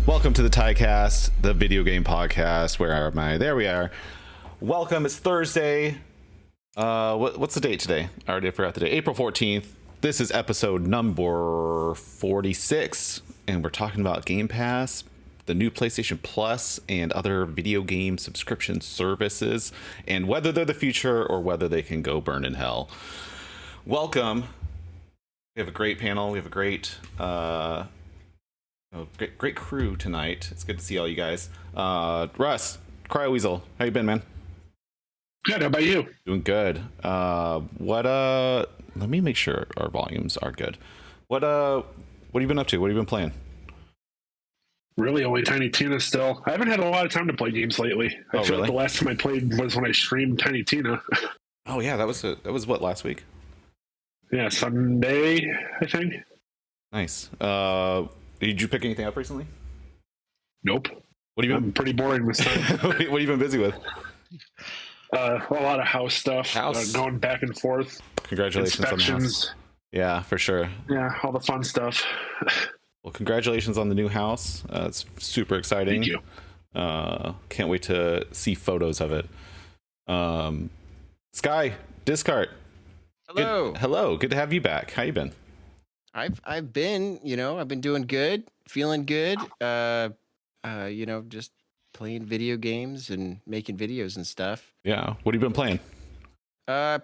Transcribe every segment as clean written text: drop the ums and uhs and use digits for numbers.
Welcome to the TYCAST, the video game podcast. Where am I? There we are. Welcome. It's Thursday. What's the date today? I already forgot the date. April 14th. This is episode number 46, and we're talking about Game Pass, the new PlayStation Plus, and other video game subscription services, and whether they're the future or whether they can go burn in hell. Welcome. We have a great panel. We have a great great crew tonight. It's good to see all you guys. Russ, Cryoweasel, how you been, man? Good. How about you? Doing good. Let me make sure our volumes are good. What have you been up to? What have you been playing? Really, only Tiny Tina still. I haven't had a lot of time to play games lately. I feel like the last time I played was when I streamed Tiny Tina. Oh yeah, that was what, last week? Yeah, Sunday, I think. Nice. Did you pick anything up recently? Nope. What have you been? I'm pretty boring this time. What have you been busy with? A lot of house stuff. Going back and forth. Congratulations on the house. Yeah, for sure. Yeah, all the fun stuff. Well, congratulations on the new house. It's super exciting. Thank you. Can't wait to see photos of it. Sky Discart. Hello. Hello. Good to have you back. How you been? I've been doing good, feeling good. Just playing video games and making videos and stuff. Yeah. What have you been playing? I'm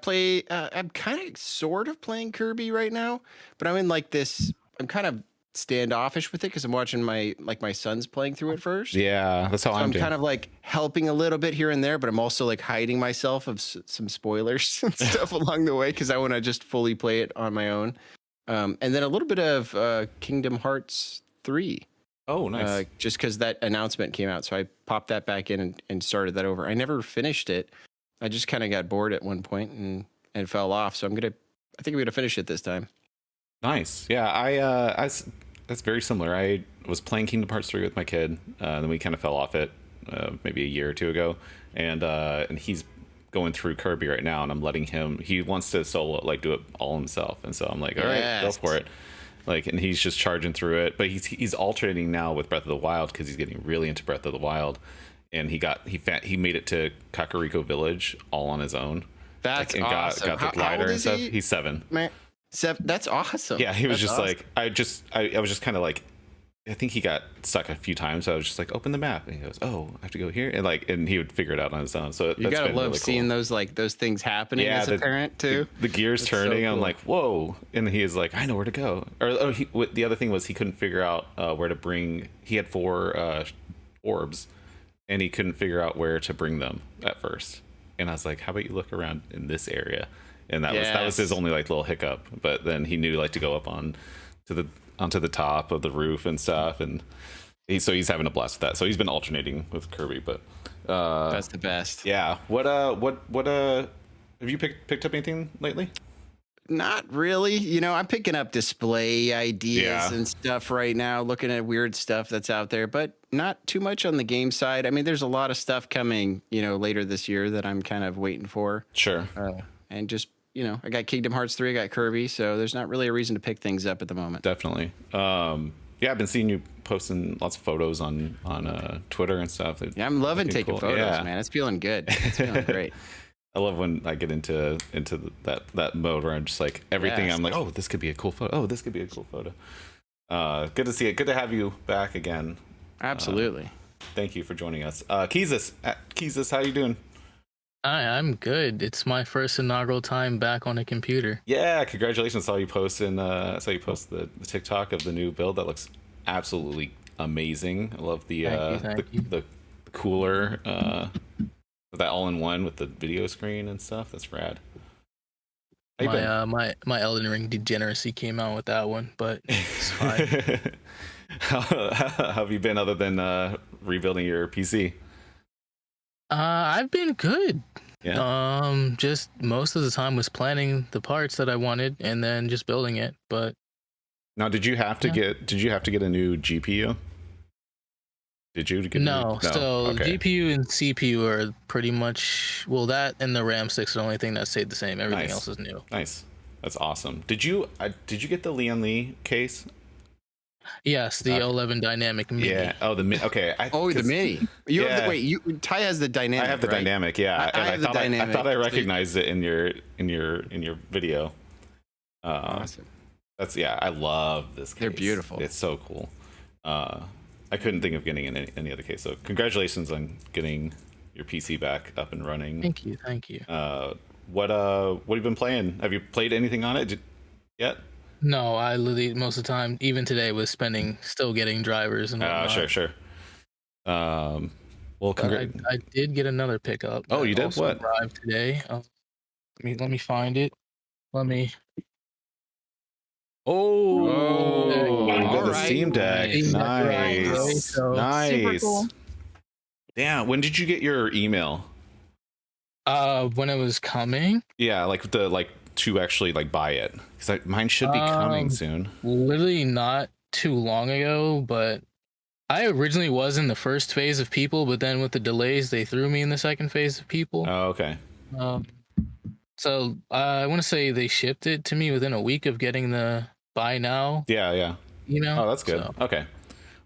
kind of sort of playing Kirby right now, but I'm in like this. I'm kind of standoffish with it because I'm watching my son's playing through it first. Yeah, that's how I'm doing. Kind of like helping a little bit here and there, but I'm also like hiding myself of some spoilers and stuff along the way because I want to just fully play it on my own. And then a little bit of Kingdom Hearts 3. Oh, nice. Just because that announcement came out. So I popped that back in and started that over. I never finished it. I just kind of got bored at one point and fell off. So I think I'm going to finish it this time. Nice. Yeah, that's very similar. I was playing Kingdom Hearts 3 with my kid. Then we kind of fell off it maybe a year or two ago. And he's going through Kirby right now, and I'm letting him. He wants to solo, like, do it all himself, and so I'm like, all right, go for it. Like, and he's just charging through it. But he's alternating now with Breath of the Wild because he's getting really into Breath of the Wild, and he made it to Kakariko Village all on his own. That's awesome. Got the glider and stuff. He's 7. Man, 7. That's awesome. Yeah, he was That's just awesome. like I was just kind of like. I think he got stuck a few times. So I was just like, open the map, and he goes, "Oh, I have to go here," and he would figure it out on his own. So you gotta love really seeing cool. those things happening as a parent too. The gears turning. So cool. I'm like, whoa, and he is like, I know where to go. The other thing was he couldn't figure out where to bring. He had 4 orbs, and he couldn't figure out where to bring them at first. And I was like, how about you look around in this area? And that was his only like little hiccup. But then he knew like to go up onto the top of the roof and stuff, and he's having a blast with that. So he's been alternating with Kirby, but that's the best. Yeah. What have you picked up anything lately? Not really. I'm picking up display ideas and stuff right now, looking at weird stuff that's out there, but not too much on the game side. I mean, there's a lot of stuff coming, later this year that I'm kind of waiting for. Sure. And just I got Kingdom Hearts 3, I got Kirby, so there's not really a reason to pick things up at the moment. Definitely. I've been seeing you posting lots of photos on Twitter and stuff. Yeah, I'm loving taking photos, man. It's feeling good. It's feeling great. I love when I get into that mode where I'm just like everything. I'm like, oh, this could be a cool photo. Oh, this could be a cool photo. Good to see it. Good to have you back again. Absolutely. Thank you for joining us. Keezus, how you doing? Hi, I'm good. It's my first inaugural time back on a computer. Yeah, congratulations! I saw you post the TikTok of the new build. That looks absolutely amazing. I love the cooler, that all-in-one with the video screen and stuff. That's rad. My Elden Ring degeneracy came out with that one, but it's fine. How have you been other than rebuilding your PC? I've been good. Yeah. Just most of the time was planning the parts that I wanted and then just building it. But now, did you have to get a new GPU? Did you get No, so okay. GPU and CPU are pretty much, well, that and the RAM sticks are the only thing that stayed the same. Everything else is new. Nice. That's awesome. Did you get the Leon Lee case? Yes, the 11 dynamic mini. Yeah. Oh, the mini. Okay. The mini. You have the, Ty has the dynamic. I have the right? dynamic. Yeah. I have the dynamic. I thought I recognized it in your video. Awesome. That's I love this case. They're beautiful. It's so cool. I couldn't think of getting in any other case. So congratulations on getting your PC back up and running. Thank you. What have you been playing? Have you played anything on it yet? No, I literally most of the time, even today, was still getting drivers and whatnot. Sure. Well, I did get another pickup. Oh, you did? What? Arrived today. Let me find it. Oh, you got the right. Steam Deck. Nice. Super cool. Yeah. When did you get your email? When it was coming. Yeah, to actually buy it, because mine should be coming soon. Literally not too long ago, but I originally was in the first phase of people, but then with the delays, they threw me in the second phase of people. Oh, okay. So I want to say they shipped it to me within a week of getting the buy now. Yeah. Oh, that's good. So. Okay.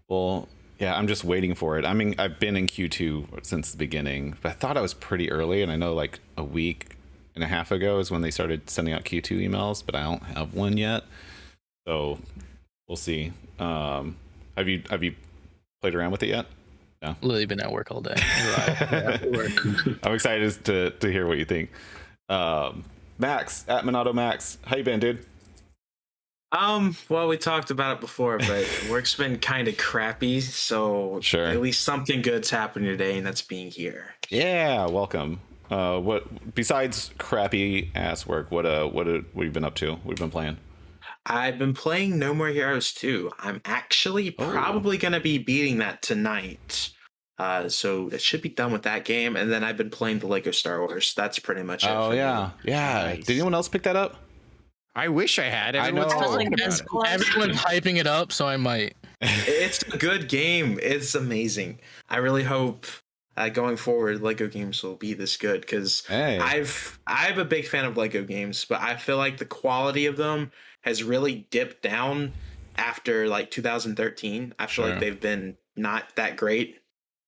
Well, yeah, I'm just waiting for it. I mean, I've been in Q2 since the beginning, but I thought I was pretty early, and I know a week and a half ago is when they started sending out Q2 emails, but I don't have one yet. So we'll see. Have you played around with it yet? No. Literally been at work all day. Right. I'm excited to hear what you think. Max at Minato Max, how you been, dude? Well, we talked about it before, but work's been kind of crappy, so sure. At least something good's happening today, and that's being here. Yeah, welcome. What besides crappy ass work? What have you been up to? What have you been playing? I've been playing No More Heroes 2. I'm actually probably gonna be beating that tonight. So it should be done with that game, and then I've been playing the Lego Star Wars. That's pretty much it. Oh yeah, me. Nice. Did anyone else pick that up? I wish I had. Everyone's hyping it up, so I might. It's a good game. It's amazing. I really hope going forward Lego games will be this good, because I'm a big fan of Lego games, but I feel like the quality of them has really dipped down after 2013. I feel like they've been not that great.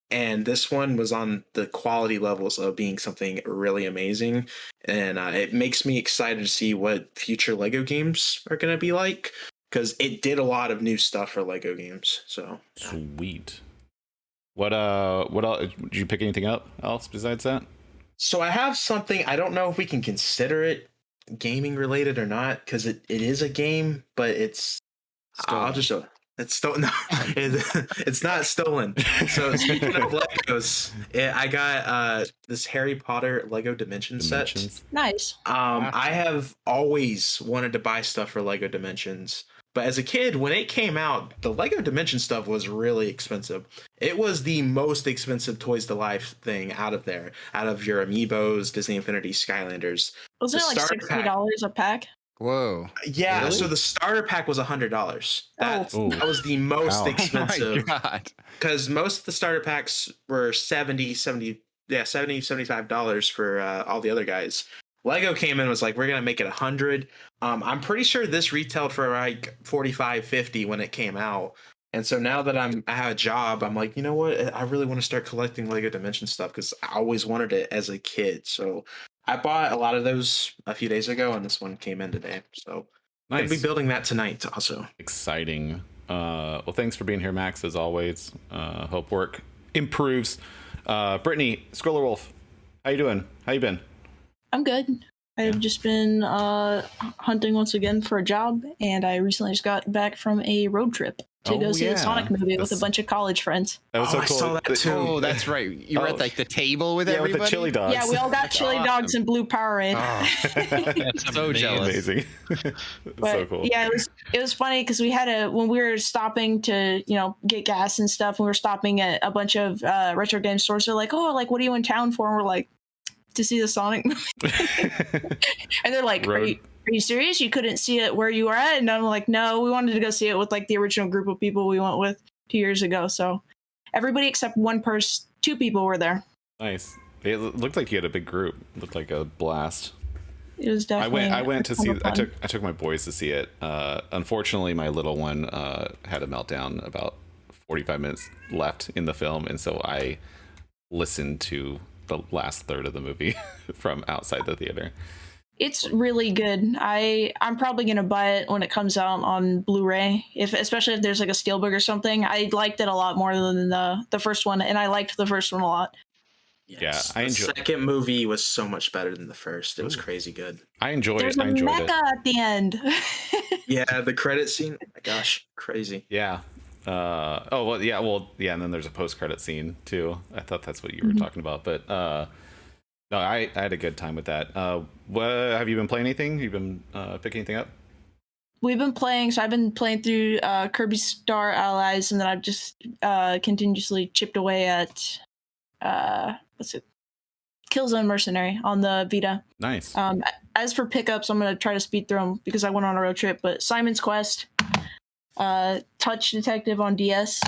And this one was on the quality levels of being something really amazing. And it makes me excited to see what future Lego games are going to be like, because it did a lot of new stuff for Lego games. So sweet. What else? Did you pick anything up else besides that? So I have something. I don't know if we can consider it gaming related or not, because it is a game, but it's I'll just show it. It's stolen. No, it's not stolen. So speaking of Legos, I got this Harry Potter Lego Dimensions set. Nice. I have always wanted to buy stuff for Lego Dimensions, but as a kid, when it came out, the Lego Dimension stuff was really expensive. It was the most expensive Toys to Life thing out of your Amiibos, Disney Infinity, Skylanders. Wasn't it like $60 a pack? Whoa. Yeah, really? So the starter pack was $100. That was the most expensive. Oh my God. Because most of the starter packs were $75 for all the other guys. Lego came in and was like, we're going to make it $100. I'm pretty sure this retailed for like $45, $50 when it came out. And so now that I have a job, I'm like, you know what? I really want to start collecting Lego Dimension stuff, because I always wanted it as a kid. So I bought a lot of those a few days ago, and this one came in today. So nice. I'll be building that tonight also. Exciting. Well, thanks for being here, Max, as always. Hope work improves. Brittany, Scroller Wolf, how you doing? How you been? I'm good. I've just been hunting once again for a job, and I recently just got back from a road trip to go see the Sonic movie with a bunch of college friends. That was so cool. I saw that too. Oh, that's right. You were at the table with everybody? With the chili dogs. Yeah, we all got chili dogs and blue Powerade. That's so jealous. Amazing. So cool. Yeah, it was funny because we had when we were stopping to get gas and stuff. We were stopping at a bunch of retro game stores. They're like, "Oh, like what are you in town for?" And we're like, "To see the Sonic movie." And they're like, Are you serious? You couldn't see it where you were at? And I'm like, no, we wanted to go see it with like the original group of people we went with 2 years ago. So everybody except one person, 2 people were there. Nice. It looked like you had a big group. It looked like a blast. It was definitely. I went to see. I took my boys to see it. Unfortunately, my little one had a meltdown about 45 minutes left in the film, and so I listened to the last third of the movie from outside the theater. It's really good. I'm probably gonna buy it when it comes out on Blu-ray, especially if there's like a steelbook or something. I liked it a lot more than the first one, and I liked the first one a lot. Yes, yeah, the second movie was so much better than the first. It was crazy good. I enjoyed There's it. I enjoyed it. at the end. Yeah, the credit scene. Oh my gosh, crazy. Yeah. And then there's a post-credit scene too. I thought that's what you were talking about, but no, I had a good time with that. What have you been playing? Anything? You've been picking anything up? We've been playing. So I've been playing through Kirby Star Allies, and then I've just continuously chipped away at Killzone Mercenary on the Vita. Nice. As for pickups, I'm gonna try to speed through them because I went on a road trip. But Simon's Quest, Touch Detective on DS,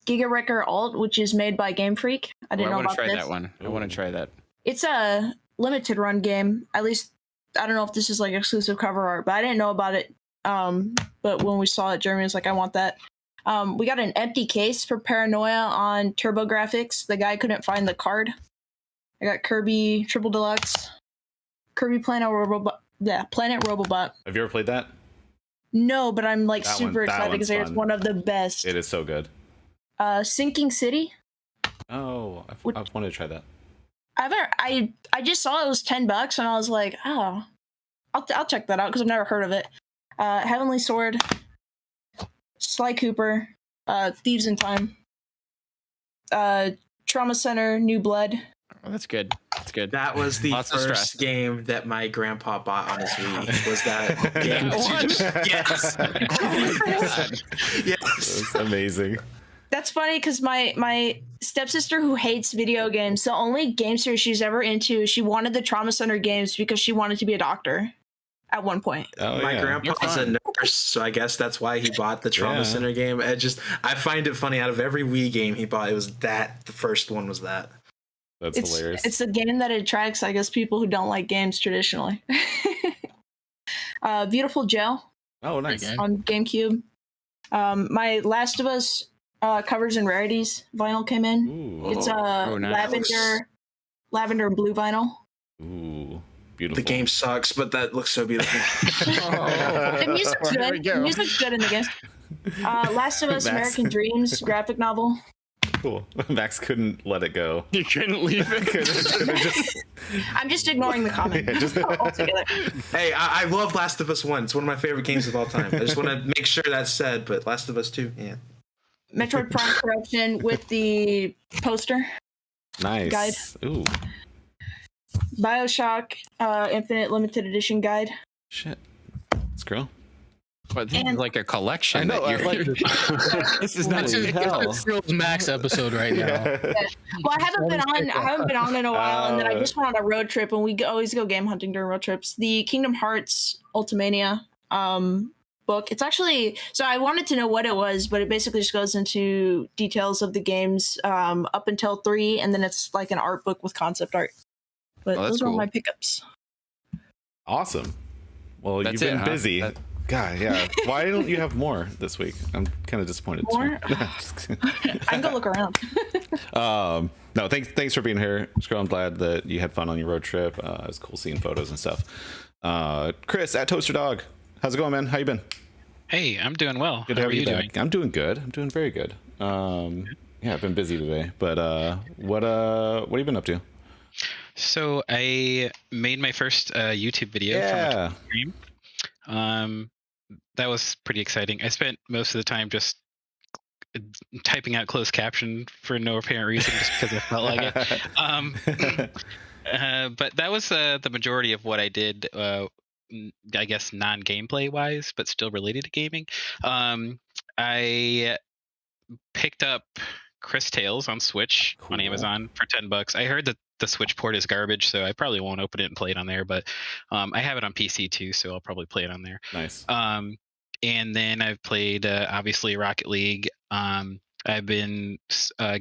Giga Wrecker Alt, which is made by Game Freak. I didn't know about this. I want to try that one. I want to try that. It's a limited run game. At least I don't know if this is like exclusive cover art, but I didn't know about it. But when we saw it, Jeremy was like, "I want that." We got an empty case for Paranoia on TurboGrafx. The guy couldn't find the card. I got Kirby Triple Deluxe, Kirby Planet Robobot. Yeah, Planet Robobot. Have you ever played that? No, but I'm like That super excited because it's one of the best. It is so good. Sinking City. Oh, I wanted to try that. I just saw it was $10 and I was like, oh, I'll check that out because I've never heard of it. Heavenly Sword, Sly Cooper, Thieves in Time, Trauma Center, New Blood. Oh, that's good. That's good. That was the first game that my grandpa bought on his Wii. Was that game? Yes. Oh my God. Yes. That's amazing. That's funny because my stepsister who hates video games, the only game series she's ever into, she wanted the Trauma Center games because she wanted to be a doctor at one point. Oh, my grandpa's a nurse, so I guess that's why he bought the Trauma Center game. I find it funny, out of every Wii game he bought, it was that. The first one was that. That's hilarious. It's a game that attracts, I guess, people who don't like games traditionally. Beautiful Joe. Oh, nice. On GameCube. My Last of Us covers and rarities vinyl came in. Ooh. It's nice. lavender and blue vinyl. Ooh, beautiful. The game sucks, but that looks so beautiful. The music's good. The music's good in the game. Last of Us Max. American Dreams graphic novel. Cool. Max couldn't let it go. You couldn't leave it. I'm just ignoring the comment altogether. Hey, I love Last of Us 1. It's one of my favorite games of all time. I just want to make sure that's said, but Last of Us 2, yeah. Metroid Prime Corruption with the poster. Nice. Guide. Ooh. BioShock Infinite Limited Edition guide. Shit. Scroll. But this is like a collection. I know. This is not It's a Max episode right now. Yeah. Well, I haven't been on in a while, and then I just went on a road trip, and we always go game hunting during road trips. The Kingdom Hearts Ultimania book. It's actually, so I wanted to know what it was, but it basically just goes into details of the games up until 3, and then it's like an art book with concept art. But those are all my pickups. Awesome. Well, you've been busy. God, yeah. Why don't you have more this week? I'm kind of disappointed. More? I can go look around. No, thanks for being here, Scroll. I'm glad that you had fun on your road trip. It was cool seeing photos and stuff. Chris at Toaster Dog, how's it going, man? How you been? Hey, I'm doing well. Good. How are you you doing? I'm doing good. I'm doing very good. Yeah, I've been busy today, but what have you been up to? So I made my first YouTube video from a stream. That was pretty exciting. I spent most of the time just typing out closed caption for no apparent reason, just because I felt like it. But that was the majority of what I did. I guess non-gameplay wise, but still related to gaming. I picked up Chris Tales on Switch on Amazon for $10. I heard that the Switch port is garbage, so I probably won't open it and play it on there. But I have it on PC too, so I'll probably play it on there. Nice. And then I've played obviously Rocket League. I I've been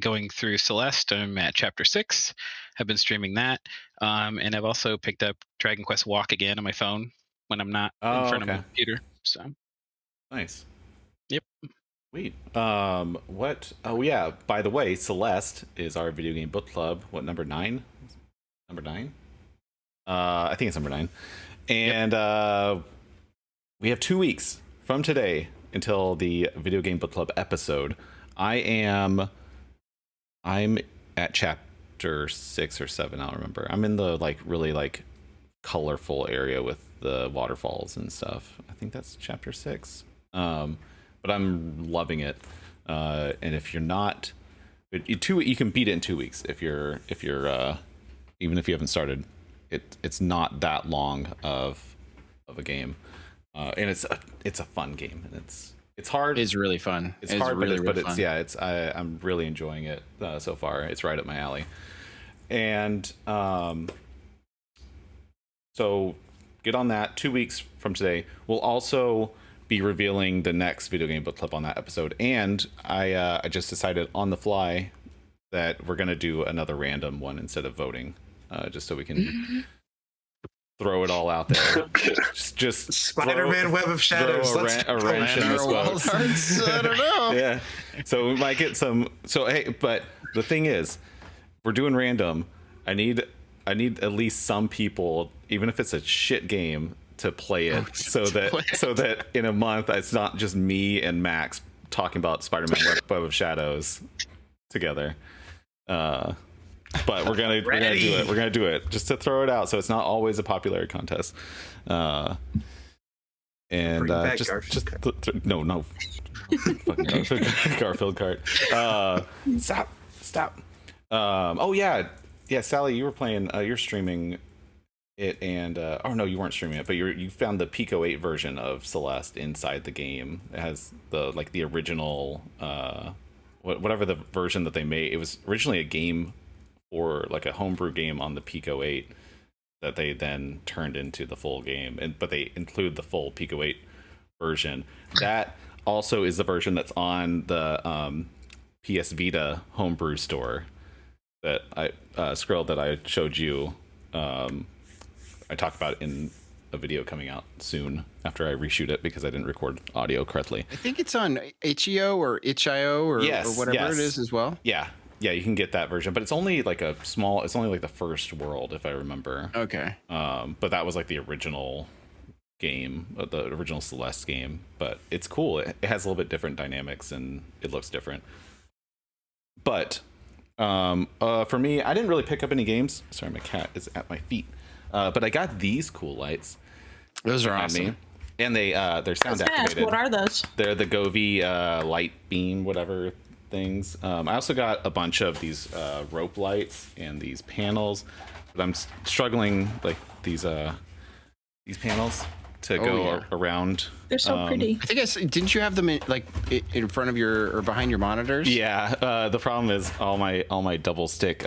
going through Celeste. I'm at chapter 6. I've been streaming that, and I've also picked up Dragon Quest Walk again on my phone when I'm not in front of my computer. So nice. Yep. Sweet. What? Oh yeah. By the way, Celeste is our video game book club. What, number 9? Number 9? I think it's number 9. And we have 2 weeks from today until the video game book club episode. I'm at chapter 6 or 7. I don't remember. I'm in the like really like colorful area with the waterfalls and stuff. I think that's chapter 6. But I'm loving it. And if you're not, you can beat it in 2 weeks if you're even if you haven't started. It's not that long of a game, and it's a fun game, and it's hard. It's really fun. It's hard, really, but it's I'm really enjoying it so far. It's right up my alley, and so get on that. 2 weeks from today, we'll also be revealing the next video game book club on that episode, and I just decided on the fly that we're gonna do another random one instead of voting, just so we can throw it all out there. just Spider-Man Web of Shadows. A wrench in the spokes. I don't know. Yeah, so we might get some. So hey, but the thing is, we're doing random. I need at least some people, even if it's a shit game, to play it, so that in a month it's not just me and Max talking about Spider-Man Web of Shadows together. But we're gonna do it. We're gonna do it just to throw it out, so it's not always a popularity contest. No, fucking Garfield cart. Stop. Oh yeah, Sally, you were playing. You're streaming it, and oh no, you weren't streaming it, but you found the Pico 8 version of Celeste inside the game. It has the original whatever the version that they made. It was originally a game, or like a homebrew game on the Pico 8 that they then turned into the full game, but they include the full Pico 8 version. That also is the version that's on the PS Vita homebrew store that I Skrill, that I showed you. I talked about it in a video coming out soon after I reshoot it because I didn't record audio correctly. I think it's on itch.io or whatever it is as well. Yeah, you can get that version, but it's only like it's only like the first world, if I remember. Okay. But that was like the original game, the original Celeste game, but it's cool. It has a little bit different dynamics and it looks different. But for me, I didn't really pick up any games. Sorry, my cat is at my feet. But I got these cool lights. Those are awesome. And they're sound activated. What are those? They're the Govee light beam, whatever things. I also got a bunch of these rope lights and these panels, but I'm struggling like these panels to go around. They're so pretty. I think didn't you have them in front of your or behind your monitors? Yeah. The problem is all my double stick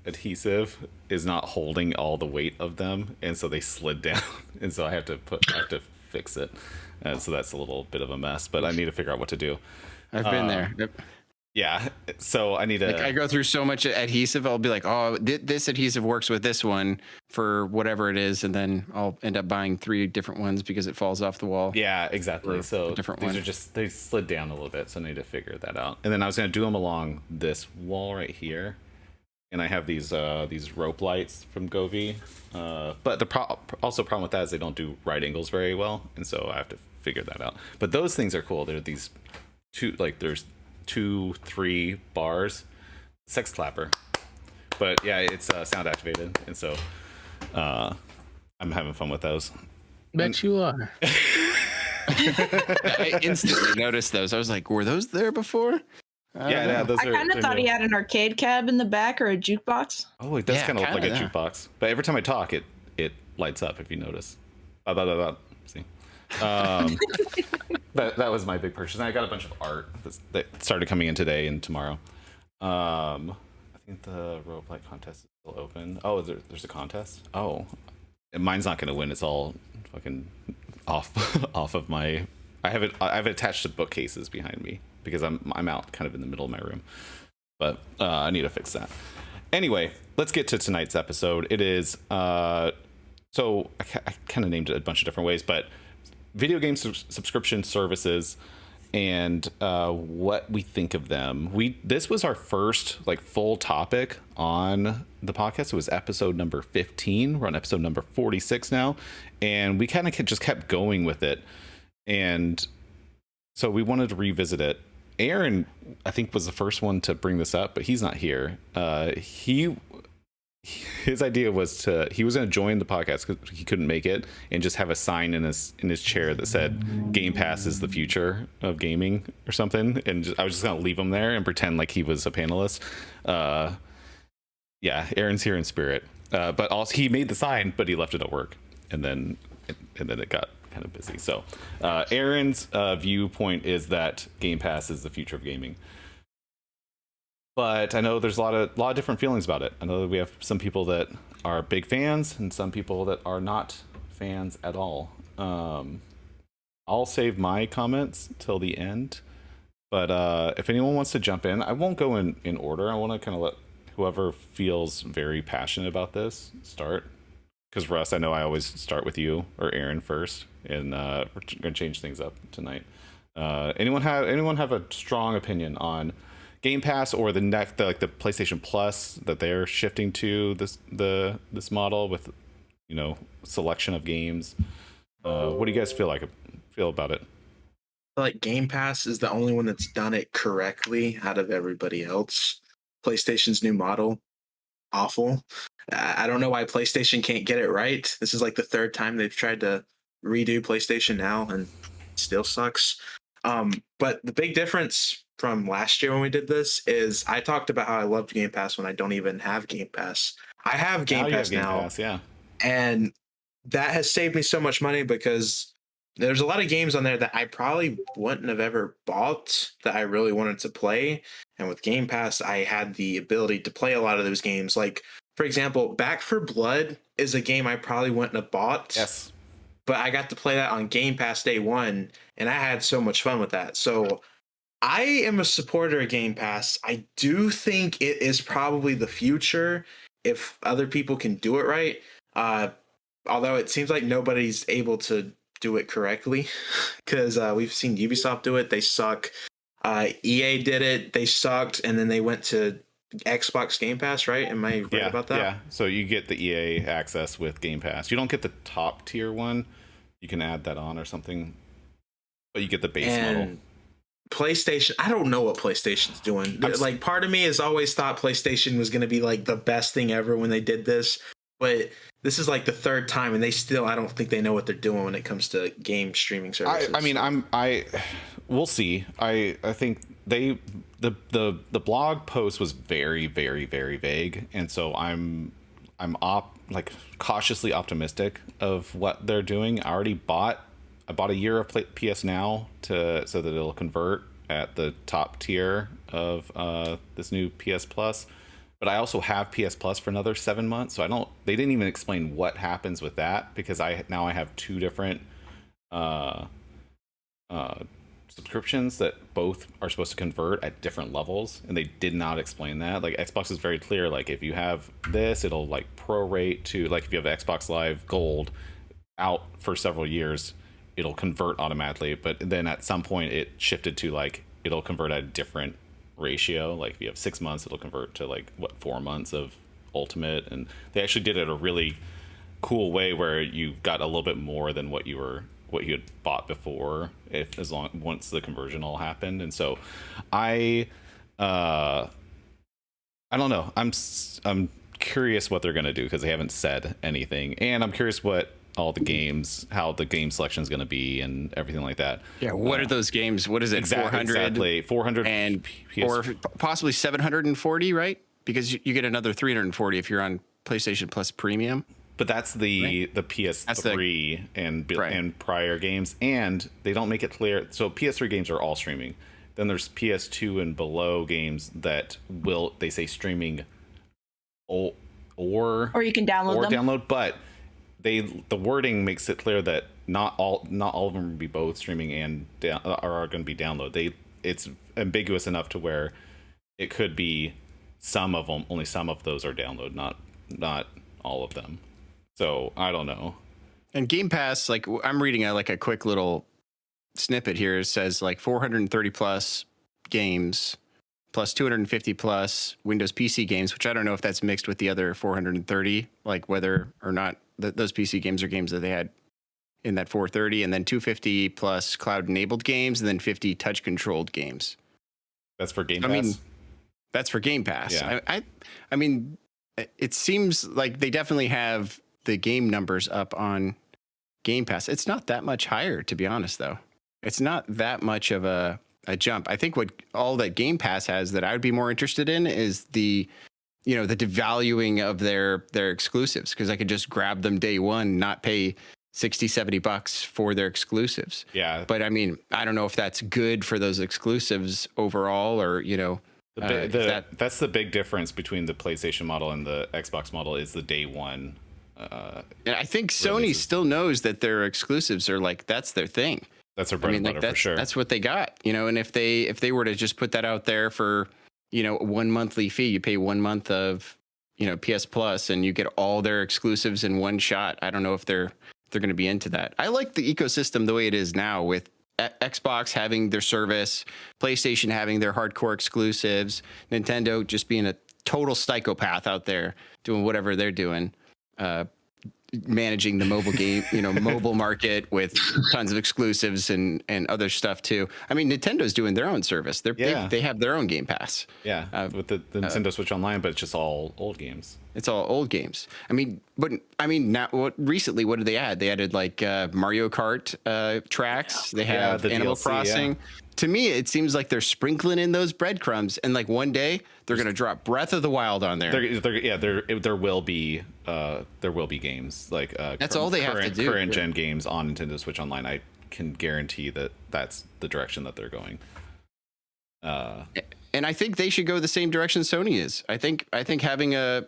adhesive is not holding all the weight of them, and so they slid down, and so I have to fix it. So that's a little bit of a mess, but I need to figure out what to do. I've been there. Yep. Yeah, so I need to. I go through so much adhesive. I'll be like, oh, this adhesive works with this one for whatever it is, and then I'll end up buying 3 different ones because it falls off the wall. Yeah, exactly. So they slid down a little bit, so I need to figure that out. And then I was going to do them along this wall right here, and I have these rope lights from Govee. But the problem with that is they don't do right angles very well, and so I have to figure that out. But those things are cool. They're these there's 2-3 bars, sex clapper. But yeah, it's sound activated, and so I'm having fun with those. Bet you are. I instantly noticed those. I was like, were those there before? Yeah, those I kind of thought he had an arcade cab in the back or a jukebox. Oh, it does kind of look like a jukebox. But every time I talk, it lights up, if you notice. See? That was my big purchase. And I got a bunch of art that started coming in today and tomorrow. I think the rope light contest is still open. Oh, there's a contest? Oh. And mine's not going to win. It's all fucking off of my... I have it attached to bookcases behind me, because I'm out kind of in the middle of my room, but I need to fix that. Anyway, let's get to tonight's episode. It is so I kind of named it a bunch of different ways, but video game subscription services and what we think of them. This was our first like full topic on the podcast. It was episode number 15. We're on episode number 46 now, and we kind of just kept going with it, and so we wanted to revisit it. Aaron, I think, was the first one to bring this up, but he's not here. His idea was he was going to join the podcast because he couldn't make it, and just have a sign in his chair that said Game Pass is the future of gaming or something, and I was just going to leave him there and pretend like he was a panelist. Yeah, Aaron's here in spirit, but also he made the sign, but he left it at work, and then it got kind of busy. So Aaron's viewpoint is that Game Pass is the future of gaming. But I know there's a lot of different feelings about it. I know that we have some people that are big fans and some people that are not fans at all. I'll save my comments till the end. But if anyone wants to jump in, I won't go in order. I want to kind of let whoever feels very passionate about this start. Because Russ, I know I always start with you or Aaron first, and we're going to change things up tonight. Anyone have a strong opinion on Game Pass or the PlayStation Plus that they're shifting to this model with, selection of games? What do you guys feel about it? I feel like Game Pass is the only one that's done it correctly out of everybody else. PlayStation's new model, awful. I don't know why PlayStation can't get it right. This is like the third time they've tried to redo PlayStation Now, and it still sucks. But the big difference from last year when we did this is I talked about how I loved Game Pass when I don't even have Game Pass. I have Game Pass now. Yeah. And that has saved me so much money because there's a lot of games on there that I probably wouldn't have ever bought that I really wanted to play. And with Game Pass, I had the ability to play a lot of those games. Like, for example, Back 4 Blood is a game I probably wouldn't have bought. Yes. But I got to play that on Game Pass day one, and I had so much fun with that. So I am a supporter of Game Pass. I do think it is probably the future if other people can do it right. Although it seems like nobody's able to do it correctly because we've seen Ubisoft do it. They suck. EA did it. They sucked. And then they went to Xbox Game Pass, right? Am I right about that? Yeah. So you get the EA access with Game Pass. You don't get the top tier one. You can add that on or something, but you get the base model. PlayStation, I don't know what PlayStation's doing. Like, part of me has always thought PlayStation was going to be like the best thing ever when they did this, but this is like the third time, and I don't think they know what they're doing when it comes to game streaming services. We'll see. I think the blog post was very, very, very vague, and so I'm cautiously optimistic of what they're doing. I bought a year of PS Now so that it'll convert at the top tier of this new PS Plus. But I also have PS Plus for another 7 months, so they didn't even explain what happens with that, because I have two different subscriptions that both are supposed to convert at different levels, and they did not explain that. Like, Xbox is very clear, like, if you have this, it'll like prorate to, like, if you have Xbox Live Gold out for several years, it'll convert automatically. But then at some point it shifted to like it'll convert at a different ratio. Like, if you have 6 months, it'll convert to 4 months of Ultimate, and they actually did it a really cool way where you got a little bit more than what you had bought before, once the conversion all happened. And so I don't know. I'm curious what they're gonna do, because they haven't said anything, and I'm curious how the game selection is going to be and everything like that. Yeah, what are those games? What is it? Exactly. 400 and or possibly 740, right? Because you get another 340 if you're on PlayStation Plus Premium. But that's the PS3 and prior games, and they don't make it clear. So PS3 games are all streaming. Then there's PS2 and below games that they say streaming or you can download them. But the wording makes it clear that not all of them will be both streaming and are going to be download. it's ambiguous enough to where it could be some of them, only some of those are download, not all of them. So I don't know. And Game Pass, like I'm reading a quick little snippet here. It says like 430 plus games plus 250 plus Windows PC games, which I don't know if that's mixed with the other 430, like whether or not those PC games are games that they had in that 430, and then 250 plus cloud enabled games, and then 50 touch controlled games. That's for Game Pass. I mean, that's for Game Pass. Yeah. I mean, it seems like they definitely have the game numbers up on Game Pass. It's not that much higher, to be honest, though. It's not that much of a jump. I think what all that Game Pass has that I would be more interested in is the devaluing of their exclusives, because I could just grab them day one, not pay $60-$70 for their exclusives. Yeah. But I mean, I don't know if that's good for those exclusives overall, or that's the big difference between the PlayStation model and the Xbox model is the day one. And I think Sony releases. still knows that their exclusives are like, that's their thing. That's their bread and butter for sure. That's what they got, and if they were to just put that out there for, one monthly fee, you pay 1 month of, PS Plus, and you get all their exclusives in one shot. I don't know if they're going to be into that. I like the ecosystem the way it is now, with Xbox having their service, PlayStation having their hardcore exclusives, Nintendo just being a total psychopath out there doing whatever they're doing. Managing the mobile game, mobile market with tons of exclusives and other stuff too. I mean, Nintendo's doing their own service. They have their own Game Pass. Yeah, with the Nintendo Switch Online, but it's just all old games. It's all old games. Now recently, what did they add? They added like Mario Kart tracks. They have the Animal DLC, Crossing. Yeah. To me, it seems like they're sprinkling in those breadcrumbs, and like one day they're going to drop Breath of the Wild on there. There will be games like that's all they have to do. Current gen games on Nintendo Switch Online. I can guarantee that's the direction that they're going. And I think they should go the same direction Sony is. I think having a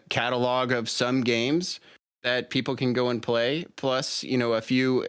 catalog of some games that people can go and play, plus a few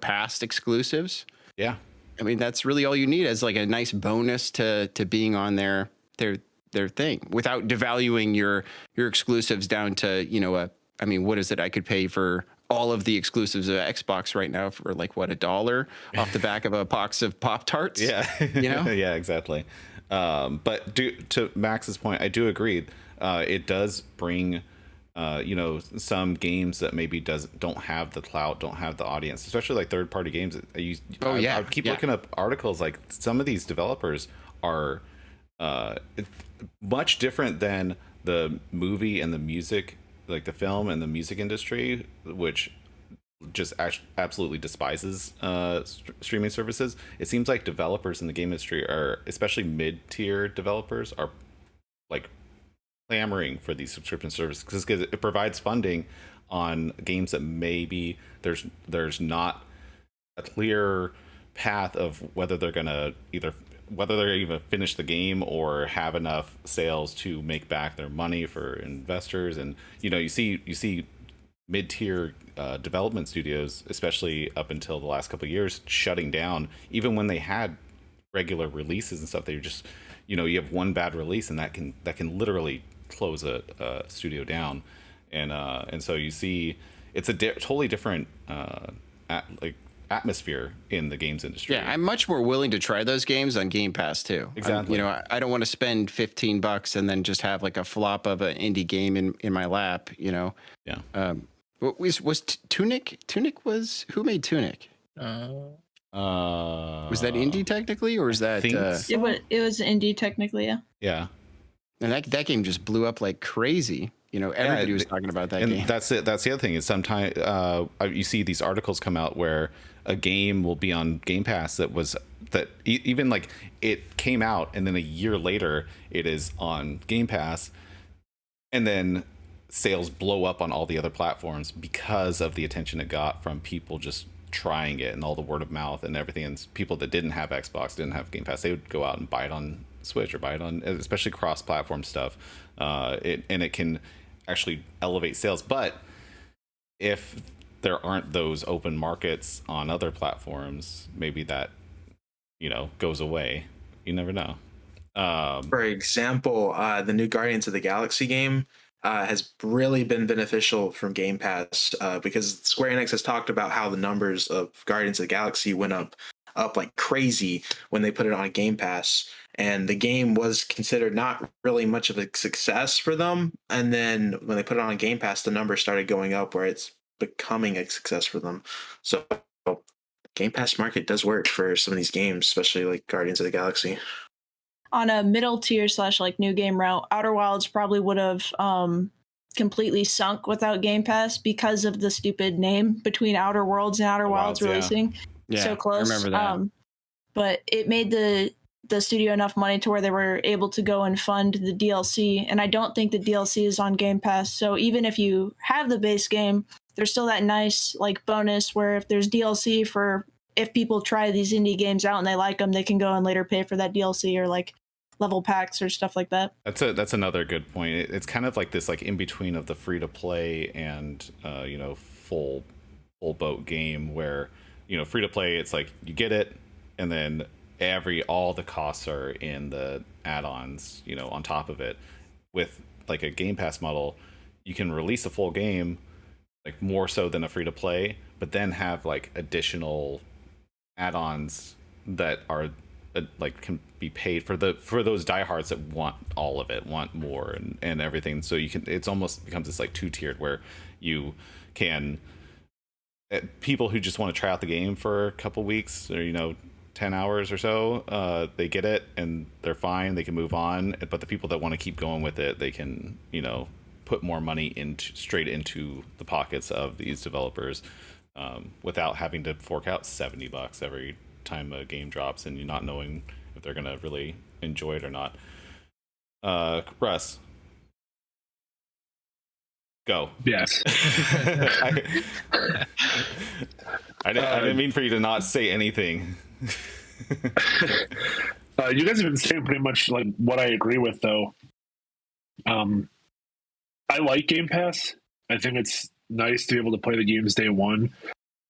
past exclusives. Yeah. I mean, that's really all you need as like a nice bonus to being on their thing, without devaluing your exclusives down to, what is it? I could pay for all of the exclusives of Xbox right now for like $1 off the back of a box of Pop-Tarts. Yeah. Yeah, exactly. But to Max's point, I do agree. It does bring some games that maybe don't have the clout, don't have the audience, especially like third-party games. I keep looking up articles, like some of these developers are much different than the movie and the music, like the film and the music industry, which just absolutely despises streaming services. It seems like developers in the game industry are, especially mid-tier developers, are like clamoring for these subscription services because it provides funding on games that maybe there's not a clear path of whether they're gonna even finish the game or have enough sales to make back their money for investors. And you see mid-tier development studios, especially up until the last couple of years, shutting down even when they had regular releases and stuff. They just you have one bad release and that can literally close a studio down. And so you see it's a totally different atmosphere in the games industry. Yeah, I'm much more willing to try those games on Game Pass too. Exactly. I don't want to spend $15 and then just have like a flop of an indie game in my lap. Yeah. Was Tunic? Who made Tunic? Was that indie technically, or is that? It was indie technically. Yeah. Yeah. And that game just blew up like crazy. Everybody was talking about that game. And that's it. That's the other thing is sometimes you see these articles come out where a game will be on Game Pass even like it came out and then a year later it is on Game Pass, and then sales blow up on all the other platforms because of the attention it got from people just trying it and all the word of mouth and everything. And people that didn't have Xbox, didn't have Game Pass, they would go out and buy it on Switch or buy it on, especially cross-platform stuff. It can actually elevate sales. But if there aren't those open markets on other platforms, maybe that goes away. You never know. For example, the new Guardians of the Galaxy game has really been beneficial from Game Pass because Square Enix has talked about how the numbers of Guardians of the Galaxy went up like crazy when they put it on Game Pass, and the game was considered not really much of a success for them. And then when they put it on Game Pass, the numbers started going up where it's becoming a success for them. So Game Pass market does work for some of these games, especially like Guardians of the Galaxy. On a middle tier / like new game route, Outer Wilds probably would have completely sunk without Game Pass because of the stupid name between Outer Worlds and Outer Wilds releasing so close. I remember that. But it made the studio enough money to where they were able to go and fund the DLC, and I don't think the DLC is on Game Pass. So even if you have the base game, there's still that nice like bonus where if there's DLC for if people try these indie games out and they like them, they can go and later pay for that DLC or like level packs or stuff like that. That's another good point. It's kind of like this like in between of the free to play and full boat game where free to play it's like you get it and then all the costs are in the add-ons on top of it. With like a Game Pass model, you can release a full game like more so than a free to play, but then have like additional add-ons that are like can be paid for those diehards that want all of it, want more and everything. So it's almost becomes this like 2-tiered where you can people who just want to try out the game for a couple weeks or 10 hours or so, they get it and they're fine, they can move on. But the people that want to keep going with it, they can put more money straight into the pockets of these developers without having to fork out $70 every time a game drops and you're not knowing if they're gonna really enjoy it or not. Russ, go. Yes. I didn't mean for you to not say anything. You guys have been saying pretty much like what I agree with, though. I like Game Pass. I think it's nice to be able to play the games day one.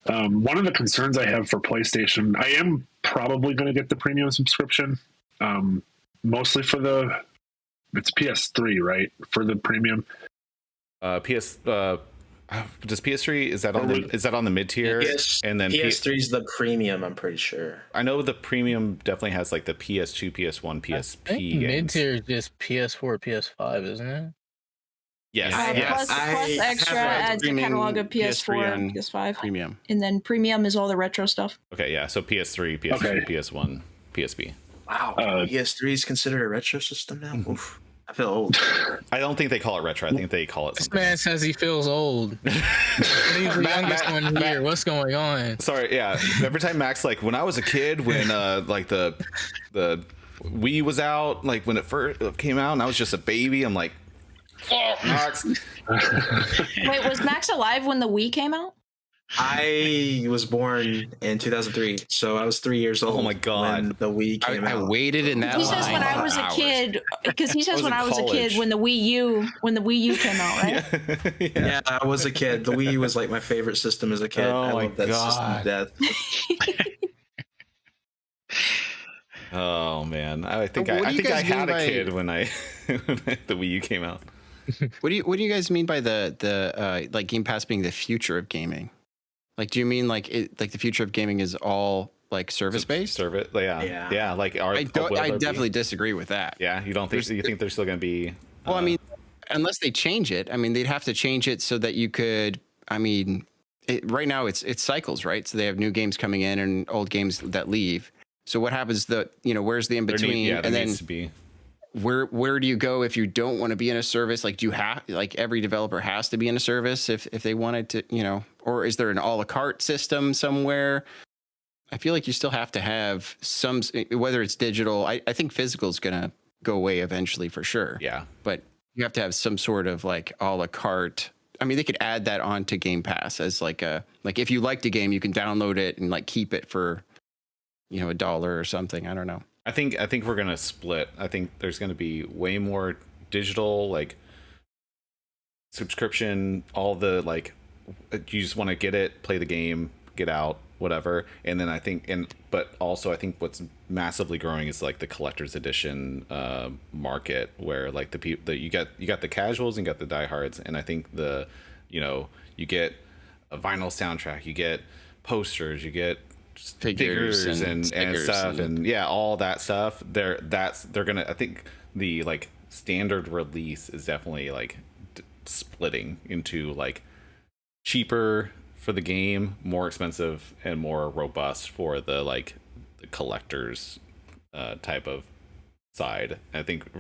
One of the concerns I have for PlayStation, I am probably going to get the premium subscription, mostly for it's PS3, right? For the premium. Does PS3 is that on the mid tier? Yes, and then PS3 is the premium. I'm pretty sure. I know the premium definitely has like the PS2, PS1, PSP games. Mid tier is just PS4, PS5, isn't it? Yes. Plus extra adds a catalog of PS4 and PS5 premium, and then premium is all the retro stuff. Okay, yeah. So PS3, PS2, PS1, PSP. Wow. PS3 is considered a retro system now. Oof. I feel old. I don't think they call it retro. I think they call it something. This man says he feels old. He's the youngest one here. What's going on? Sorry, yeah. Every time Max, like when I was a kid, when like the Wii was out, like when it first came out, and I was just a baby, I'm like, oh, Max. Wait, was Max alive when the Wii came out? I was born in 2003, so I was 3 years old. Oh my god! When the Wii came out. I waited in that He line. says when I was a kid, because he says when I was a kid when the Wii U came out, right? Yeah, I was a kid. The Wii was like my favorite system as a kid. Oh I my love that god! system to death. Oh man, I think I had a kid when the Wii U came out. What do you guys mean by the like Game Pass being the future of gaming? Like, do you mean like the future of gaming is all like service based? Yeah. Like, I definitely disagree with that. Yeah, you don't think? You think there's still going to be? Well, I mean, unless they change it, I mean, they'd have to change it so that you could. I mean, right now it's cycles, right? So they have new games coming in and old games that leave. So what happens? Where's the in between? And then needs to be. Where do you go if you don't want to be in a service? Like, do you have like every developer has to be in a service if they wanted to, or is there an a la carte system somewhere? I feel like you still have to have some, whether it's digital. I think physical is going to go away eventually for sure. Yeah, but you have to have some sort of like a la carte. I mean, they could add that on to Game Pass as like if you liked a game, you can download it and like keep it for, $1 or something. I don't know. I think we're gonna split. I think there's gonna be way more digital, like subscription, all the like you just want to get it, play the game, get out, whatever. And then I think, but also I think what's massively growing is like the collector's edition market, where like the people that you got the casuals and you got the diehards, and I think you get a vinyl soundtrack, you get posters, you get figures and stuff, and yeah, all that stuff. They're gonna, I think the like standard release is definitely like splitting into like cheaper for the game, more expensive, and more robust for the like the collectors type of side. I think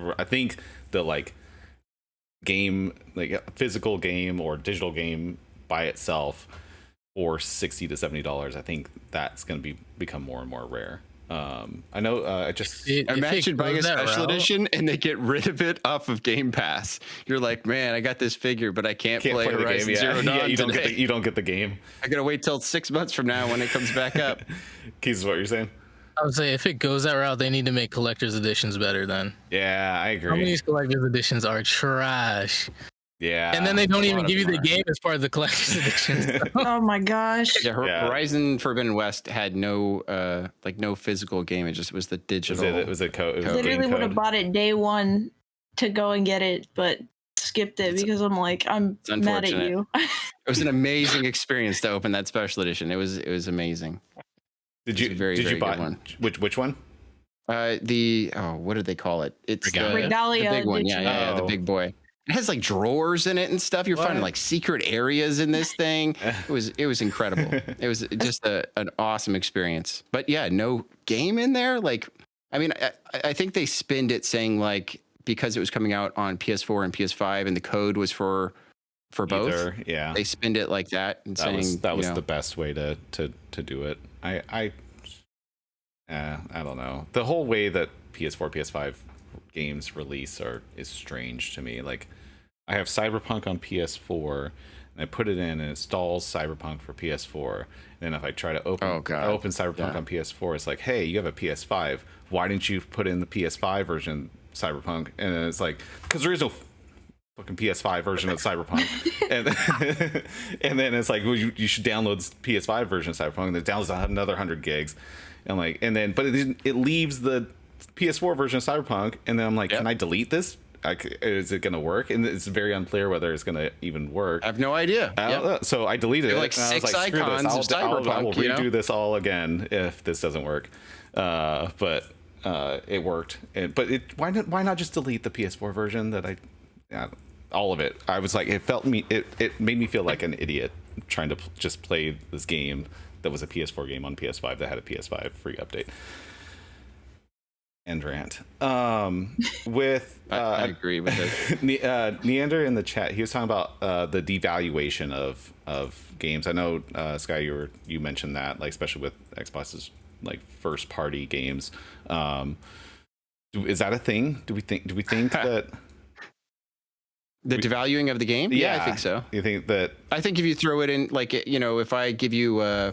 the like game, like physical game or digital game by itself for $60 to $70, I think that's going to become more and more rare. I know. I just imagine buying a special edition and they get rid of it off of Game Pass. You're like, man, I got this figure, but I can't play Horizon Zero Dawn. Yeah, you don't get the game. I gotta wait till 6 months from now when it comes back up. Keys is what you're saying. I would say if it goes that route, they need to make collector's editions better. Then. Yeah, I agree. Some of these collector's editions are trash. Yeah, and then they don't even give you the game as part of the collector's edition. So. Oh my gosh! Yeah, Horizon Forbidden West had no no physical game. It was the digital. It was a code. Literally would have bought it day one to go and get it, but skipped it because I'm like, I'm mad at you. It was an amazing experience to open that special edition. It was amazing. Did you buy one? Which one? What did they call it? It's Regalia, the big one. Yeah, the big boy. It has like drawers in it and stuff. You're finding like secret areas in this thing. It was incredible. It was just an awesome experience. But yeah, no game in there. Like, I mean, I think they spinned it saying like because it was coming out on PS4 and PS5 and the code was for both. Either, yeah, they spinned it like that and that was the best way to do it. I don't know. The whole way that PS4, PS5 games release is strange to me. Like, I have Cyberpunk on PS4 and I put it in and it installs Cyberpunk for PS4, and then if I try to open Cyberpunk on PS4, it's like, hey, you have a PS5, why didn't you put in the PS5 version Cyberpunk? And then it's like, because there is no fucking PS5 version of Cyberpunk. and then it's like, well, you should download the PS5 version of Cyberpunk, and it downloads another 100 gigs, and like, and then but it leaves the PS4 version of Cyberpunk, and then I'm like, can I delete this? Is it going to work? And it's very unclear whether it's going to even work. I have no idea. So I deleted it. Like 6 icons of Cyberpunk. I will redo this all again if this doesn't work. But it worked. Why not just delete the PS4 version all of it? I was like, it made me feel like an idiot trying to just play this game that was a PS4 game on PS5 that had a PS5 free update. End rant. With I agree with it. Neander in the chat, he was talking about the devaluation of games. I know Sky, you mentioned that, like especially with Xbox's like first party games. Is that a thing? Do we think that the devaluing of the game? Yeah, I think so. You think that? I think if you throw it in, like, if I give you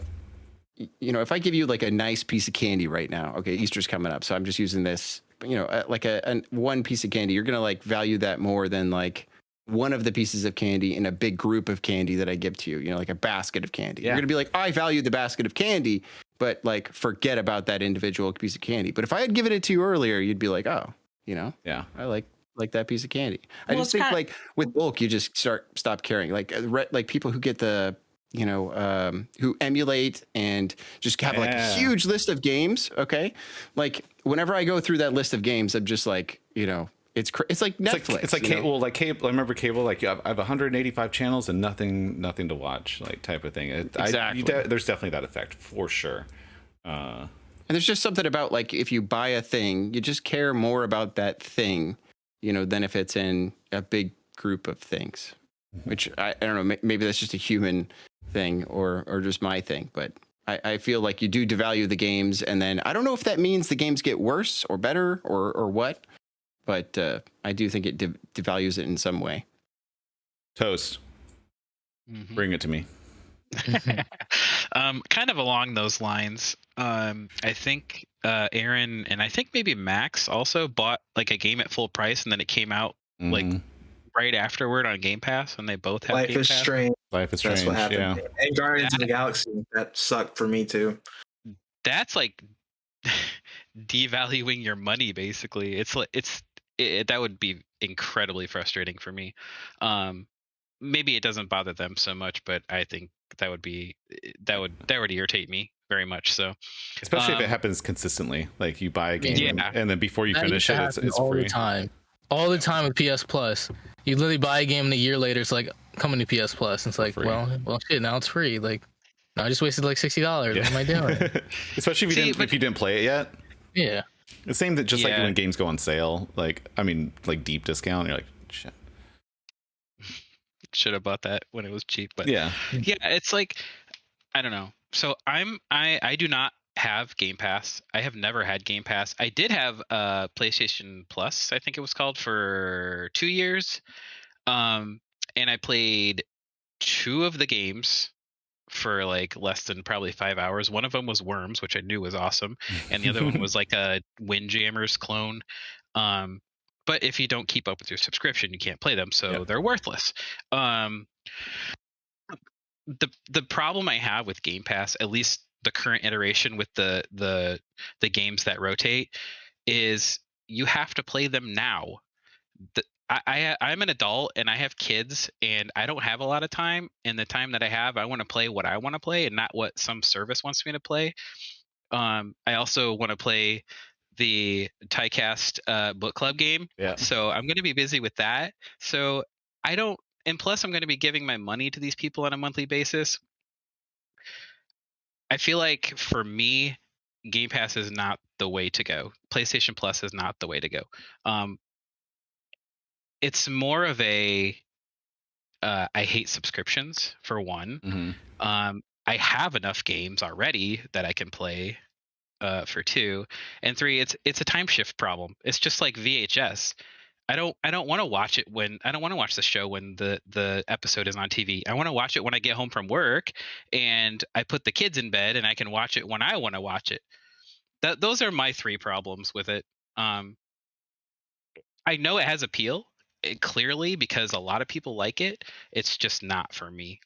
if I give you like a nice piece of candy right now, okay, Easter's coming up, so I'm just using this, like a one piece of candy, you're going to like value that more than like one of the pieces of candy in a big group of candy that I give to you, like a basket of candy. You're going to be like, I value the basket of candy, but like forget about that individual piece of candy. But if I had given it to you earlier, you'd be like, oh, I like that piece of candy. I just think like with bulk, you just stop caring. Like people who get the who emulate and just have like a huge list of games. Okay. Like whenever I go through that list of games, I'm just like, it's like Netflix. It's like cable, like cable. I remember cable, like I have 185 channels and nothing to watch, like type of thing. Exactly. There's definitely that effect for sure. And there's just something about like, if you buy a thing, you just care more about that thing, than if it's in a big group of things, which I don't know, maybe that's just a human thing or just my thing, but I feel like you do devalue the games, and then I don't know if that means the games get worse or better or what, but I do think it devalues it in some way. Toast. Bring it to me. Kind of along those lines. I think Aaron and I think maybe Max also bought like a game at full price, and then it came out like right afterward on Game Pass, and they both have Life Game is Pass. Strange. Life is That's Strange. what happened. Yeah. And Guardians of the Galaxy, that sucked for me too. That's like devaluing your money, basically. It's like that would be incredibly frustrating for me. Maybe it doesn't bother them so much, but I think that would irritate me very much. So, especially if it happens consistently, like you buy a game and then before you finish it, it's all free. All the time with PS Plus. You literally buy a game and a year later it's like coming to PS Plus. And it's like, well, shit, now it's free. Like, now I just wasted like $60. What am I doing? Especially if you didn't play it yet. Yeah. The same that just like when games go on sale, like deep discount, you're like, shit. Should have bought that when it was cheap, but yeah, it's like, I don't know. So I do not have Game Pass. I have never had Game Pass. I did have PlayStation Plus, I think it was called, for 2 years. And I played 2 of the games for like less than probably 5 hours. One of them was Worms, which I knew was awesome, and the other one was like a Windjammers clone. But if you don't keep up with your subscription, you can't play them, so they're worthless. The problem I have with Game Pass, at least the current iteration with the games that rotate, is you have to play them now. I'm an adult and I have kids and I don't have a lot of time. And the time that I have, I want to play what I want to play and not what some service wants me to play. I also want to play the TYCAST book club game. Yeah. So I'm going to be busy with that. So and plus I'm going to be giving my money to these people on a monthly basis. I feel like for me, Game Pass is not the way to go. PlayStation Plus is not the way to go. It's more of a I hate subscriptions, for one. Mm-hmm. I have enough games already that I can play, for 2, and 3. It's a time shift problem. It's just like VHS. I don't want to watch it I don't want to watch the show when the episode is on TV. I want to watch it when I get home from work and I put the kids in bed and I can watch it when I want to watch it. Those are my 3 problems with it. I know it has appeal, clearly, because a lot of people like it. It's just not for me.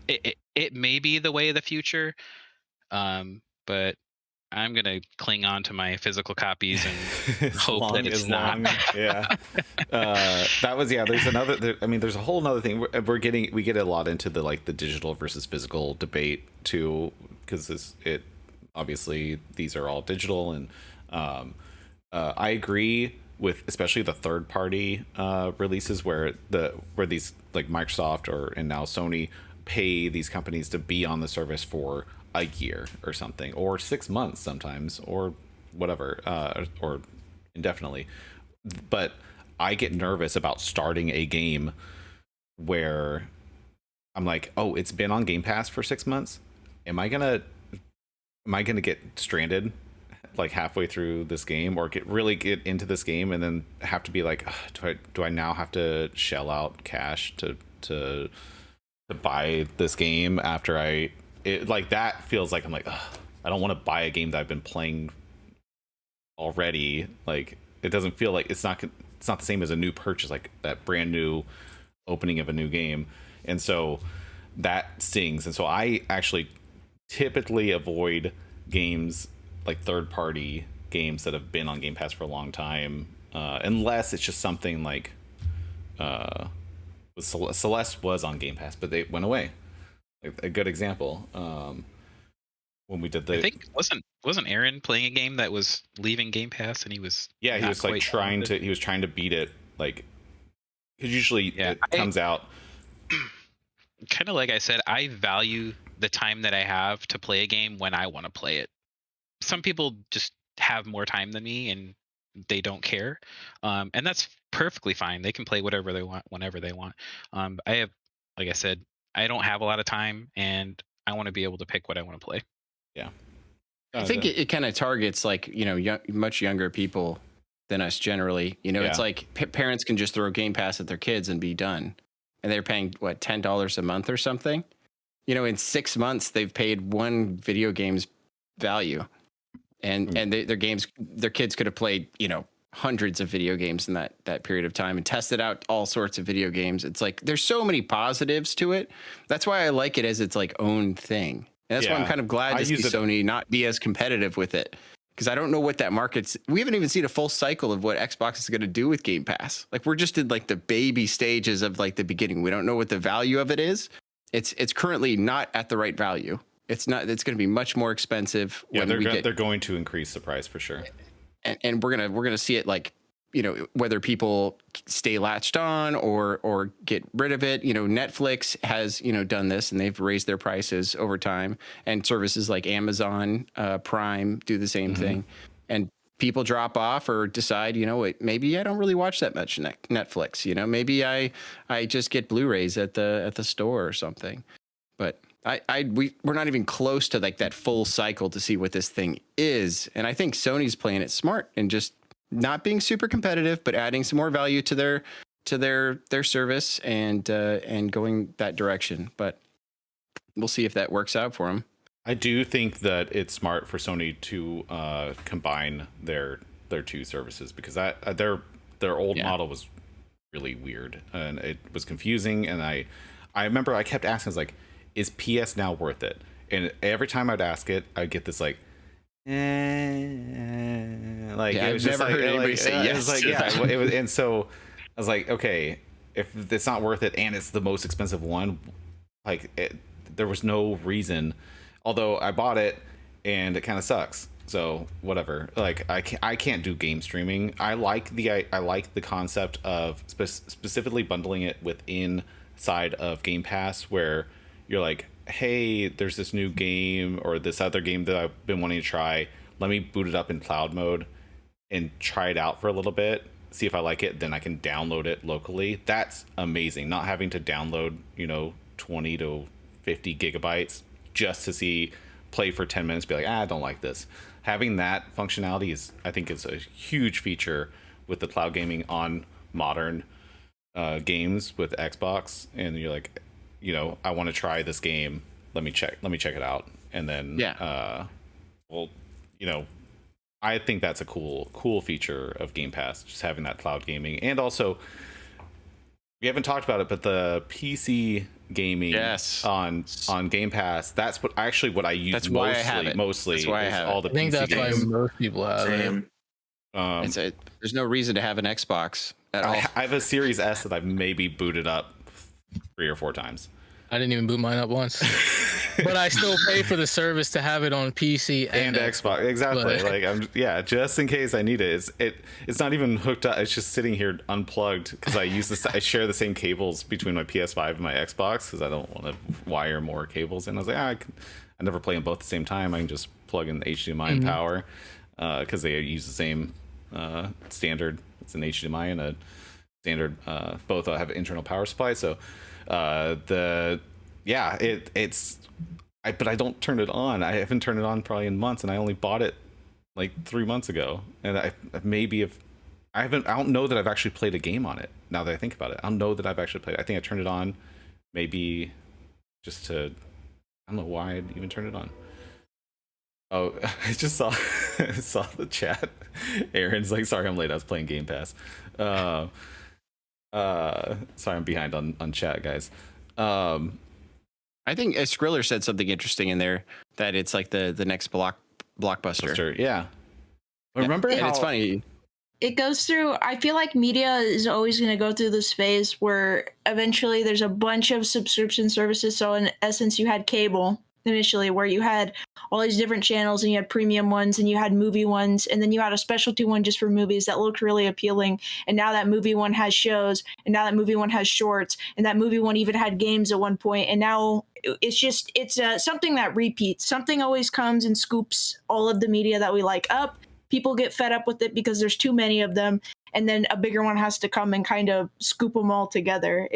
It may be the way of the future, but I'm gonna cling on to my physical copies and hope that it's not. That was There's another. There's a whole other thing. We get a lot into the digital versus physical debate too, because obviously these are all digital, and I agree with especially the third party releases where these like Microsoft and now Sony pay these companies to be on the service for a year or something, or 6 months sometimes, or whatever, or indefinitely. But I get nervous about starting a game where I'm like, oh, it's been on Game Pass for 6 months. Am I gonna get stranded like halfway through this game, or get into this game and then have to be like, do I now have to shell out cash to buy this game after that feels like I'm like, I don't want to buy a game that I've been playing already. Like, it doesn't feel like it's not the same as a new purchase, like that brand new opening of a new game. And so that stings. And so I actually typically avoid games like third party games that have been on Game Pass for a long time, unless it's just something like Celeste was on Game Pass, but they went away. A good example, when we did I think wasn't Aaron playing a game that was leaving Game Pass, and he was he was like trying to beat it, like, because usually it comes out. Kind of like I said, I value the time that I have to play a game when I want to play it. Some people just have more time than me and they don't care, and that's perfectly fine. They can play whatever they want whenever they want. Like I said, I don't have a lot of time, and I want to be able to pick what I want to play. Yeah. I think it kind of targets like, much younger people than us generally. It's like parents can just throw Game Pass at their kids and be done. And they're paying what, $10 a month or something. In 6 months they've paid one video game's value, and their kids could have played hundreds of video games in that period of time and tested out all sorts of video games. It's like there's so many positives to it. That's why I like it as its like own thing. And that's why I'm kind of glad to see Sony not be as competitive with it. Because I don't know what that market's. We haven't even seen a full cycle of what Xbox is going to do with Game Pass. Like we're just in like the baby stages of like the beginning. We don't know what the value of it is. It's currently not at the right value. It's not. It's going to be much more expensive. Yeah, they're going to increase the price for sure. And we're gonna see it like, you know, whether people stay latched on or get rid of it. You know, Netflix has, you know, done this and they've raised their prices over time, and services like Amazon Prime do the same thing. And people drop off or decide, you know what, maybe I don't really watch that much Netflix. You know, maybe I just get Blu-rays at the store or something. But we're not even close to like that full cycle to see what this thing is. And I think Sony's playing it smart and just not being super competitive, but adding some more value to their service and going that direction. But we'll see if that works out for them. I do think that it's smart for Sony to combine their two services, because their old model was really weird and it was confusing. And I remember I kept asking, I was like, is PS now worth it? And every time I'd ask it, I'd get this like, like yeah, it was I've just never heard anybody say yes. It was like, yeah, it was, and so I was like, okay, if it's not worth it and it's the most expensive one, like there was no reason. Although I bought it and it kind of sucks, so whatever. Like I can't do game streaming. I like the concept of specifically bundling it inside of Game Pass, where you're like, hey, there's this new game or this other game that I've been wanting to try. Let me boot it up in cloud mode and try it out for a little bit, see if I like it, then I can download it locally. That's amazing. Not having to download, 20 to 50 gigabytes just to play for 10 minutes, be like, I don't like this. Having that functionality I think is a huge feature with the cloud gaming on modern games with Xbox. And you're like, I want to try this game. Let me check it out. And then, I think that's a cool feature of Game Pass, just having that cloud gaming. And also, we haven't talked about it, but the PC gaming on Game Pass, that's what I use. That's why I have it. Mostly. That's why I have all the PC games. I think that's why most people have it. There's no reason to have an Xbox at all. I have a Series S that I've maybe booted up 3 or 4 times. I didn't even boot mine up once, but I still pay for the service to have it on PC and Xbox. Exactly. Like just in case I need it. It's not even hooked up. It's just sitting here unplugged because I share the same cables between my PS5 and my Xbox because I don't want to wire more cables in. I was like, I never play them both at the same time. I can just plug in the HDMI and power because they use the same standard. It's an HDMI and a standard. Both have internal power supply. So. But I don't turn it on. I haven't turned it on probably in months, and I only bought it like 3 months ago. And I don't know that I've actually played a game on it. Now that I think about it, I don't know that I've actually played it. I think I turned it on maybe just to, I don't know why I'd even turn it on. Oh, I just saw the chat. Aaron's like, sorry I'm late, I was playing Game Pass. Sorry I'm behind on chat, guys. I think Skriller said something interesting in there, that it's like the next blockbuster. Yeah. Remember how it's funny. It goes through, I feel like media is always going to go through this phase where eventually there's a bunch of subscription services. So in essence, you had cable initially, where you had all these different channels, and you had premium ones, and you had movie ones, and then you had a specialty one just for movies that looked really appealing. And now that movie one has shows, and now that movie one has shorts, and that movie one even had games at one point. And now it's something that repeats. Something always comes and scoops all of the media that we like up. People get fed up with it because there's too many of them, and then a bigger one has to come and kind of scoop them all together.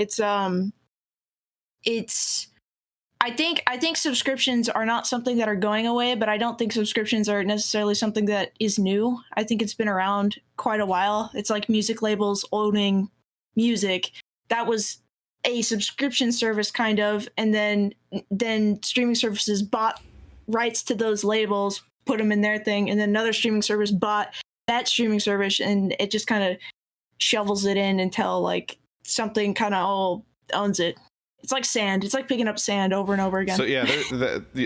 I think subscriptions are not something that are going away, but I don't think subscriptions are necessarily something that is new. I think it's been around quite a while. It's like music labels owning music. That was a subscription service kind of, and then streaming services bought rights to those labels, put them in their thing, and then another streaming service bought that streaming service, and it just kind of shovels it in until like something kind of all owns it. It's like sand. It's like picking up sand over and over again. So yeah,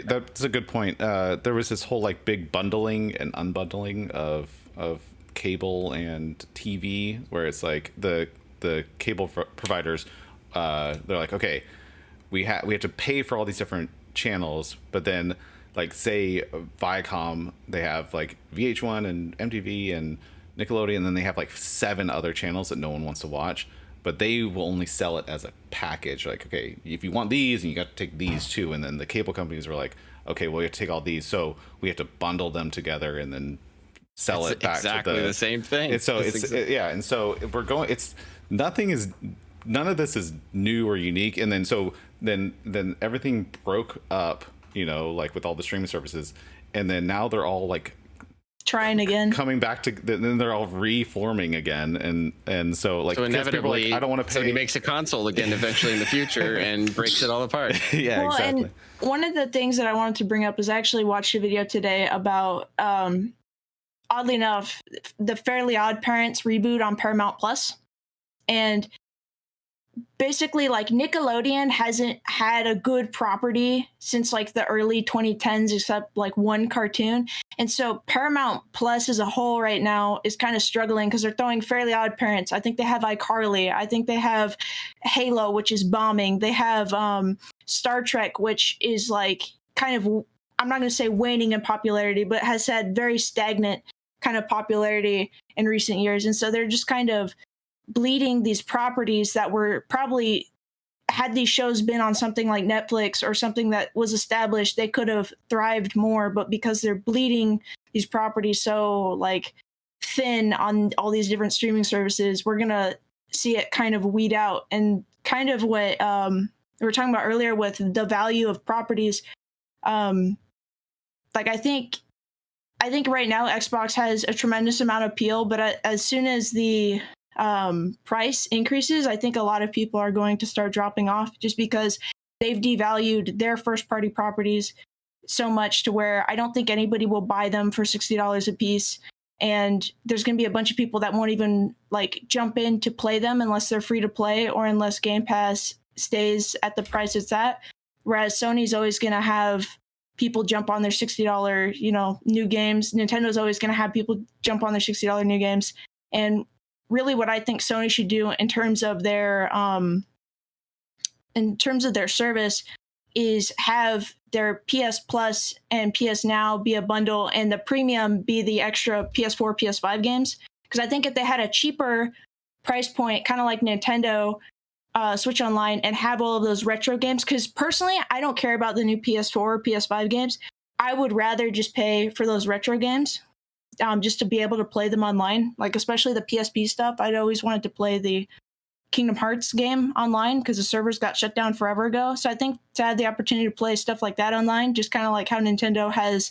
that's a good point. There was this whole like big bundling and unbundling of cable and TV, where it's like the cable providers, they're like, okay, we have to pay for all these different channels, but then like say Viacom, they have like VH1 and MTV and Nickelodeon, and then they have like 7 other channels that no one wants to watch. But they will only sell it as a package. Like, okay, if you want these, and you got to take these too. And then the cable companies were like, okay, well, we have to take all these, so we have to bundle them together and then sell it back. Exactly the same thing. And so and so we're going. It's none of this is new or unique. And then everything broke up, like with all the streaming services, and then now they're all like trying again, coming back to, then they're all reforming again, and so like, so inevitably, I don't want to pay. So he makes a console again eventually in the future and breaks it all apart. Yeah, exactly. And one of the things that I wanted to bring up is I actually watched a video today about, oddly enough, the Fairly Odd Parents reboot on Paramount Plus, and basically like Nickelodeon hasn't had a good property since like the early 2010s, except like one cartoon. And so Paramount Plus as a whole right now is kind of struggling because they're throwing Fairly Odd Parents. I think they have iCarly. I think they have Halo, which is bombing. They have Star Trek, which is like kind of, I'm not going to say waning in popularity, but has had very stagnant kind of popularity in recent years. And so they're just kind of bleeding these properties that were probably, had these shows been on something like Netflix or something that was established, they could have thrived more. But because they're bleeding these properties so like thin on all these different streaming services, we're gonna see it kind of weed out. And kind of what we were talking about earlier with the value of properties, like I think right now Xbox has a tremendous amount of appeal, but as soon as the price increases, I think a lot of people are going to start dropping off just because they've devalued their first party properties so much to where I don't think anybody will buy them for $60 a piece. And there's going to be a bunch of people that won't even like jump in to play them unless they're free to play or unless Game Pass stays at the price it's at. Whereas Sony's always going to have people jump on their $60, new games. Nintendo's always going to have people jump on their $60 new games. And really what I think Sony should do in terms of their service is have their PS Plus and PS Now be a bundle and the premium be the extra PS4, PS5 games. Because I think if they had a cheaper price point, kind of like Nintendo Switch Online, and have all of those retro games, because personally, I don't care about the new PS4 or PS5 games. I would rather just pay for those retro games. Just to be able to play them online, like especially the PSP stuff. I'd always wanted to play the Kingdom Hearts game online because the servers got shut down forever ago. So I think to have the opportunity to play stuff like that online, just kind of like how Nintendo has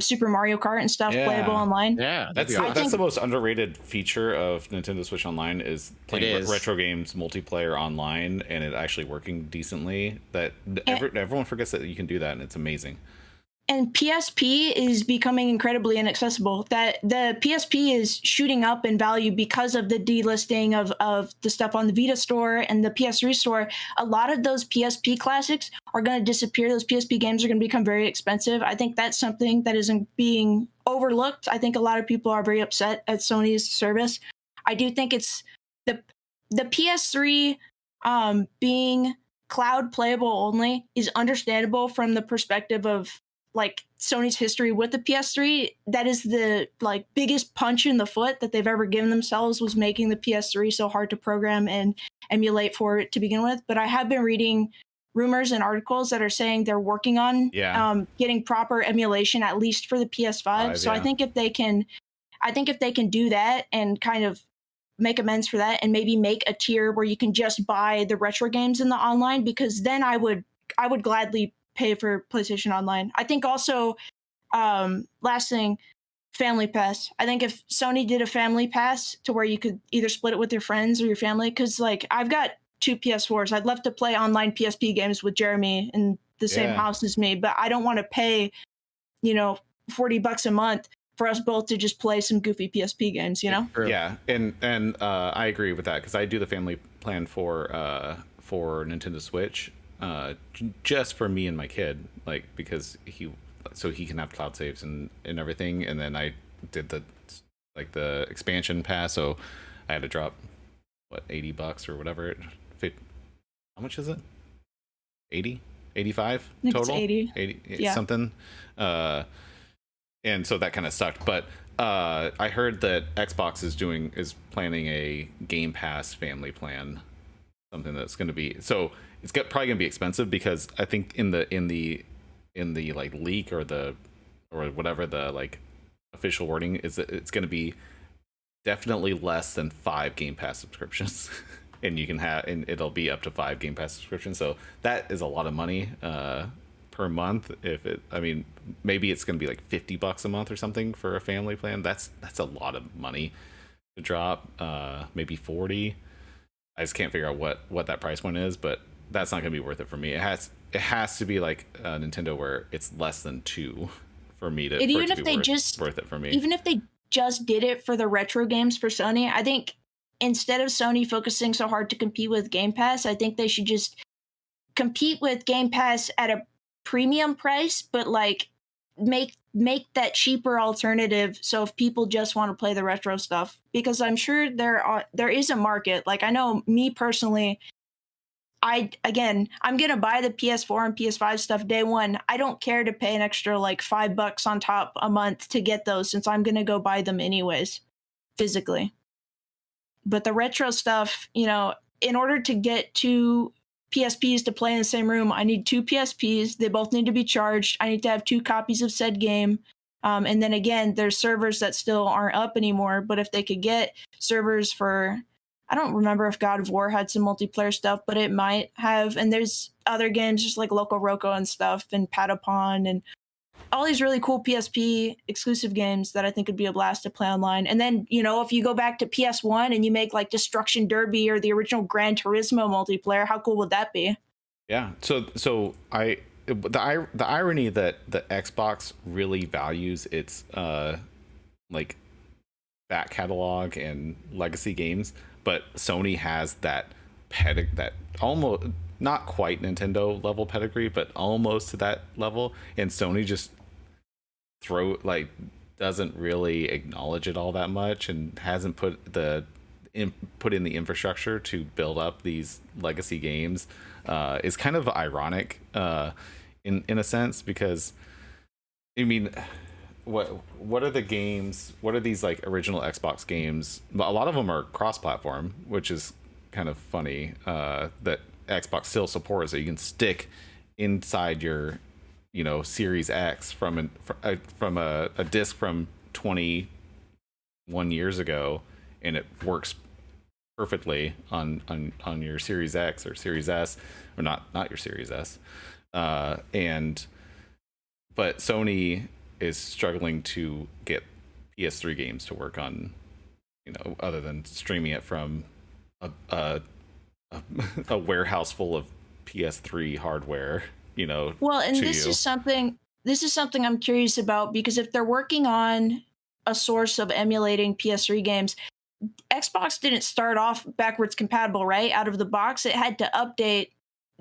Super Mario Kart and stuff playable online. Yeah, that's the most underrated feature of Nintendo Switch Online is playing retro games multiplayer online and it actually working decently. That everyone forgets that you can do that, and it's amazing. And PSP is becoming incredibly inaccessible. That the PSP is shooting up in value because of the delisting of the stuff on the Vita store and the PS3 store. A lot of those PSP classics are going to disappear. Those PSP games are going to become very expensive. I think that's something that isn't being overlooked. I think a lot of people are very upset at Sony's service. I do think it's the PS3 being cloud playable only is understandable from the perspective of like Sony's history with the PS3. That is the like biggest punch in the foot that they've ever given themselves, was making the PS3 so hard to program and emulate for it to begin with. But I have been reading rumors and articles that are saying they're working on getting proper emulation, at least for the PS5. So I think if they can do that and kind of make amends for that and maybe make a tier where you can just buy the retro games in the online, because then I would gladly pay for PlayStation Online. I think also, last thing, Family Pass. I think if Sony did a Family Pass to where you could either split it with your friends or your family, because like I've got 2 PS4s. I'd love to play online PSP games with Jeremy in the same house as me, but I don't want to pay, $40 a month for us both to just play some goofy PSP games, you know? Yeah, and I agree with that because I do the family plan for Nintendo Switch, just for me and my kid, like because he can have cloud saves and everything, and then I did the expansion pass, so I had to drop what $80 or whatever. How much is it? 80, 85 total. 80 yeah. something. And so that kind of sucked, but I heard that Xbox is planning a Game Pass family plan, something that's going to be, so it's probably going to be expensive because I think in the like leak or whatever the like official wording is that it's going to be definitely less than 5 Game Pass subscriptions. And it'll be up to 5 Game Pass subscriptions, so that is a lot of money per month. Maybe it's going to be like $50 a month or something for a family plan. That's a lot of money to drop. Maybe 40. I just can't figure out what that price point is, but that's not going to be worth it for me. It has to be like Nintendo where it's less than 2 for me to. Even if they worth it for me. Even if they just did it for the retro games for Sony, I think instead of Sony focusing so hard to compete with Game Pass, I think they should just compete with Game Pass at a premium price, but like make that cheaper alternative. So if people just want to play the retro stuff, because I'm sure there is a market. Like I know me personally, I'm gonna buy the PS4 and PS5 stuff day one. I don't care to pay an extra like $5 on top a month to get those, since I'm gonna go buy them anyways physically. But the retro stuff, in order to get 2 PSPs to play in the same room, I need 2 PSPs. They both need to be charged. I need to have 2 copies of said game. And then again, there's servers that still aren't up anymore. But if they could get servers for, I don't remember if God of War had some multiplayer stuff, but it might have. And there's other games just like Loco Roco and stuff, and Patapon, and all these really cool PSP exclusive games that I think would be a blast to play online. And then, if you go back to PS1 and you make like Destruction Derby or the original Gran Turismo multiplayer, how cool would that be? Yeah. So the irony that the Xbox really values its like back catalog and legacy games, but Sony has that almost not quite Nintendo level pedigree, but almost to that level, and Sony just doesn't really acknowledge it all that much, and hasn't put in the infrastructure to build up these legacy games. Is kind of ironic in a sense, because what are the games? What are these like original Xbox games? A lot of them are cross-platform, which is kind of funny that Xbox still supports, so you can stick inside your Series X from a disc from 21 years ago, and it works perfectly on your Series X or Series S, or not your Series S. But Sony is struggling to get PS3 games to work on, other than streaming it from a warehouse full of PS3 hardware. Well, and this is something I'm curious about, because if they're working on a source of emulating PS3 games, Xbox didn't start off backwards compatible, right? Out of the box, it had to update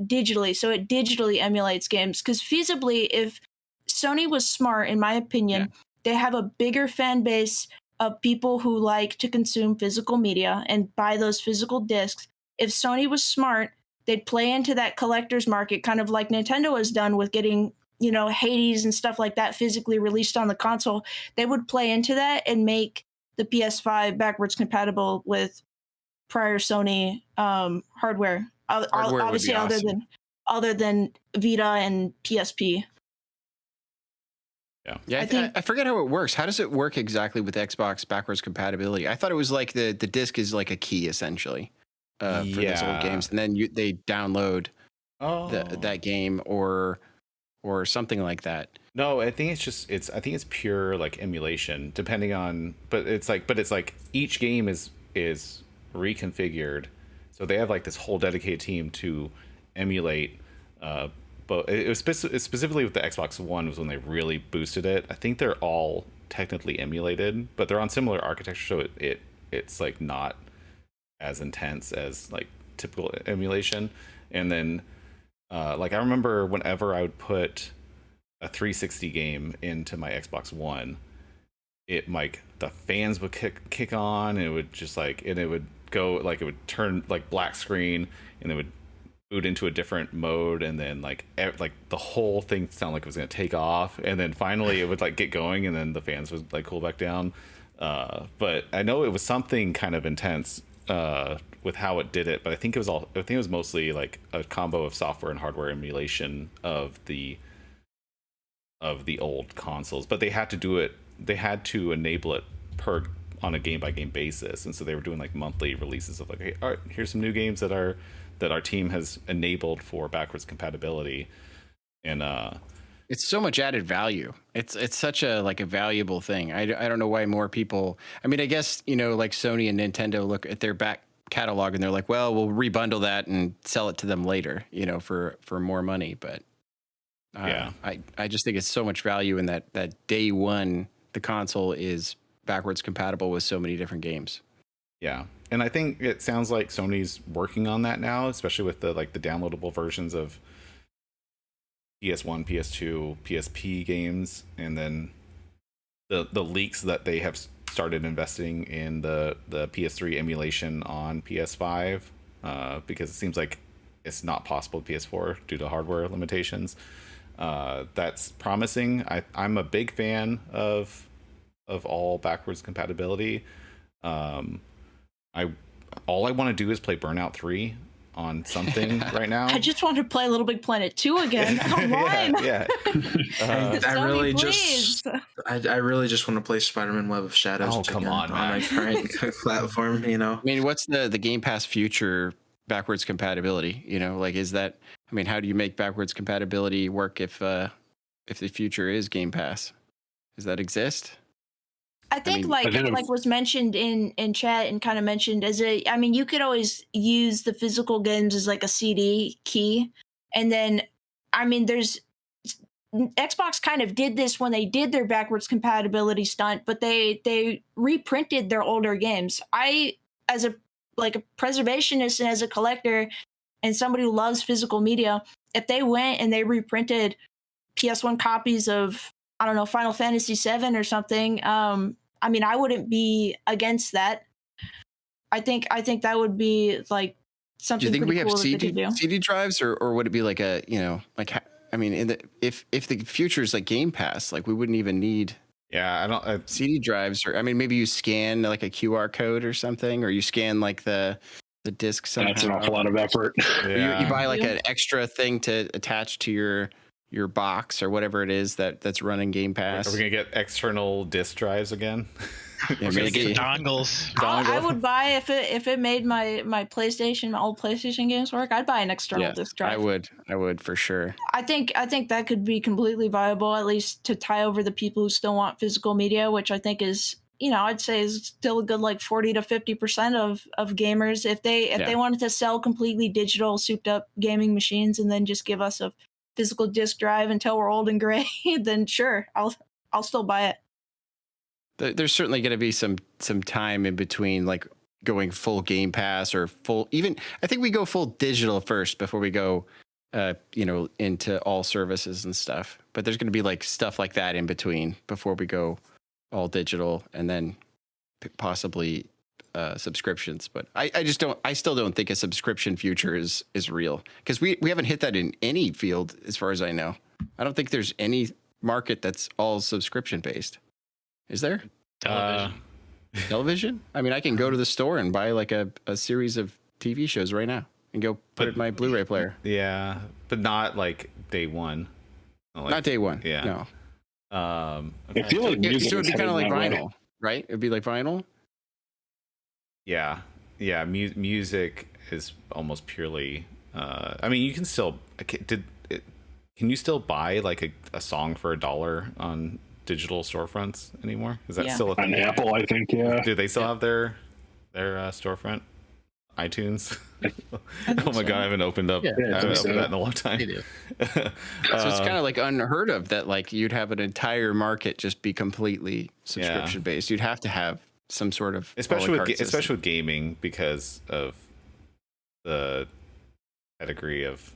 digitally, so it digitally emulates games. Because feasibly, if Sony was smart, in my opinion, they have a bigger fan base of people who like to consume physical media and buy those physical discs. If Sony was smart, they'd play into that collector's market, kind of like Nintendo has done with getting, Hades and stuff like that physically released on the console. They would play into that and make the PS5 backwards compatible with prior Sony hardware. Obviously, awesome. other than Vita and PSP. Yeah, I forget how it works. How does it work exactly with Xbox backwards compatibility? I thought it was like the disc is like a key essentially. For those old games, and then they download that game or something like that. No, I think it's pure like emulation, depending on. But it's like each game is reconfigured, so they have like this whole dedicated team to emulate. But it was specifically with the Xbox One was when they really boosted it. I think they're all technically emulated, but they're on similar architecture, so it's like not as intense as like typical emulation. And then like I remember whenever I would put a 360 game into my Xbox One, it like the fans would kick on, and it would just like, and it would go like, it would turn like black screen, and it would boot into a different mode, and then like the whole thing sounded like it was going to take off, and then finally it would like get going, and then the fans would like cool back down. But I know it was something kind of intense with how it did it, but I think it was mostly like a combo of software and hardware emulation of the old consoles. But they had to enable it on a game by game basis, and so they were doing like monthly releases of like, hey, all right, here's some new games that our team has enabled for backwards compatibility. And it's so much added value. It's such a like a valuable thing. I don't know why more people, I mean, I guess, you know, like Sony and Nintendo look at their back catalog and they're like, well, we'll rebundle that and sell it to them later, you know, for more money. But yeah, I just think it's so much value in that day one the console is backwards compatible with so many different games. Yeah, and I think it sounds like Sony's working on that now, especially with the downloadable versions of PS1, PS2, PSP games, and then the leaks that they have started investing in the PS3 emulation on PS5, because it seems like it's not possible with PS4 due to hardware limitations. That's promising. I'm a big fan of all backwards compatibility. All I want to do is play Burnout 3 on something right now. I just want to play Little Big Planet 2 again. Come on. Yeah. I really just want to play Spider-Man Web of Shadows. Oh, come on, man. On my current platform, you know. I mean, what's the Game Pass future backwards compatibility? You know, like, is that, I mean, how do you make backwards compatibility work if the future is Game Pass? Does that exist? I think like was mentioned in chat and kind of mentioned you could always use the physical games as like a CD key. And then, I mean, Xbox kind of did this when they did their backwards compatibility stunt, but they reprinted their older games. As a preservationist and as a collector and somebody who loves physical media, if they went and they reprinted PS1 copies of, I don't know, Final Fantasy VII or something, I mean, I wouldn't be against that. I think that would be like something. Do you think we have cool CD drives, or would it be like a, you know, like, I mean, if the future is like Game Pass, like we wouldn't even need CD drives, or I mean, maybe you scan like a QR code or something, or you scan like the disc somehow. That's an awful lot of effort. Yeah. You buy like an extra thing to attach to your box or whatever it is that's running Game Pass. Are we gonna get external disk drives again? Yeah, dongles. I would buy if it made my PlayStation, my old PlayStation games work. I'd buy an external disk drive. I would for sure. I think that could be completely viable, at least to tie over the people who still want physical media, which I think is, you know, I'd say is still a good like 40 to 50% of gamers. If they wanted to sell completely digital, souped up gaming machines and then just give us a physical disk drive until we're old and gray, then sure, I'll still buy it. There's certainly going to be some time in between, like going full Game Pass or full, even I think we go full digital first before we go, into all services and stuff. But there's going to be like stuff like that in between before we go all digital, and then possibly subscriptions. But I still don't think a subscription future is real, because we haven't hit that in any field as far as I know. I don't think there's any market that's all subscription based. Is there? Television? I mean, I can go to the store and buy like a series of TV shows right now and go put it in my Blu-ray player. Yeah, but not like day one. Not day one. Yeah. No. I feel like music so it'd be kind of like vinyl, way. right? It'd be like vinyl. Yeah. Music is almost purely. I mean, you can still can you still buy like a song for $1 on digital storefronts anymore? Is that still a thing? On Apple, I think, yeah. Do they still have their storefront iTunes? Oh my god, I haven't opened up. Yeah. I haven't opened that in a long time. They do. So it's kind of like unheard of that like you'd have an entire market just be completely subscription based. You'd have to have some sort of especially with gaming because of the pedigree of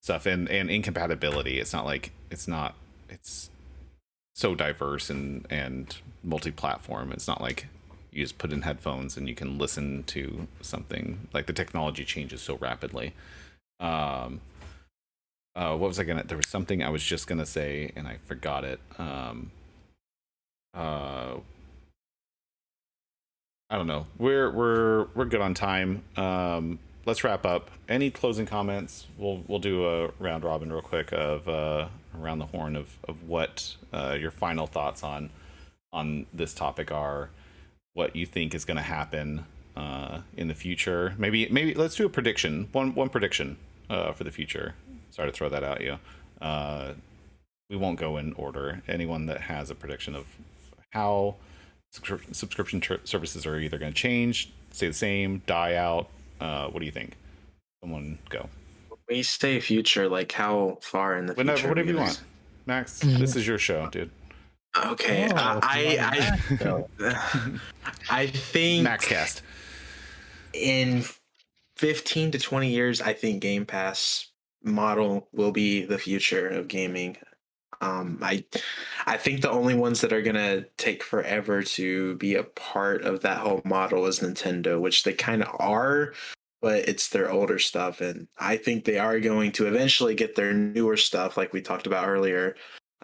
stuff and incompatibility. It's so diverse and multi-platform. It's not like you just put in headphones and you can listen to something. Like the technology changes so rapidly. What was I gonna? There was something I was just gonna say and I forgot it. I don't know. We're good on time. Let's wrap up. Any closing comments? We'll do a round robin real quick of around the horn of what your final thoughts on this topic are. What you think is going to happen in the future? Maybe let's do a prediction. One prediction for the future. Sorry to throw that at you. We won't go in order. Anyone that has a prediction of how subscription services are either going to change, stay the same, die out. What do you think? Someone go. We say future, like how far in the future? Whatever you want. Max, this is your show, dude. Okay. I think MaxCast. In 15 to 20 years, I think Game Pass model will be the future of gaming. I think the only ones that are gonna take forever to be a part of that whole model is Nintendo, which they kind of are, but it's their older stuff, and I think they are going to eventually get their newer stuff, like we talked about earlier.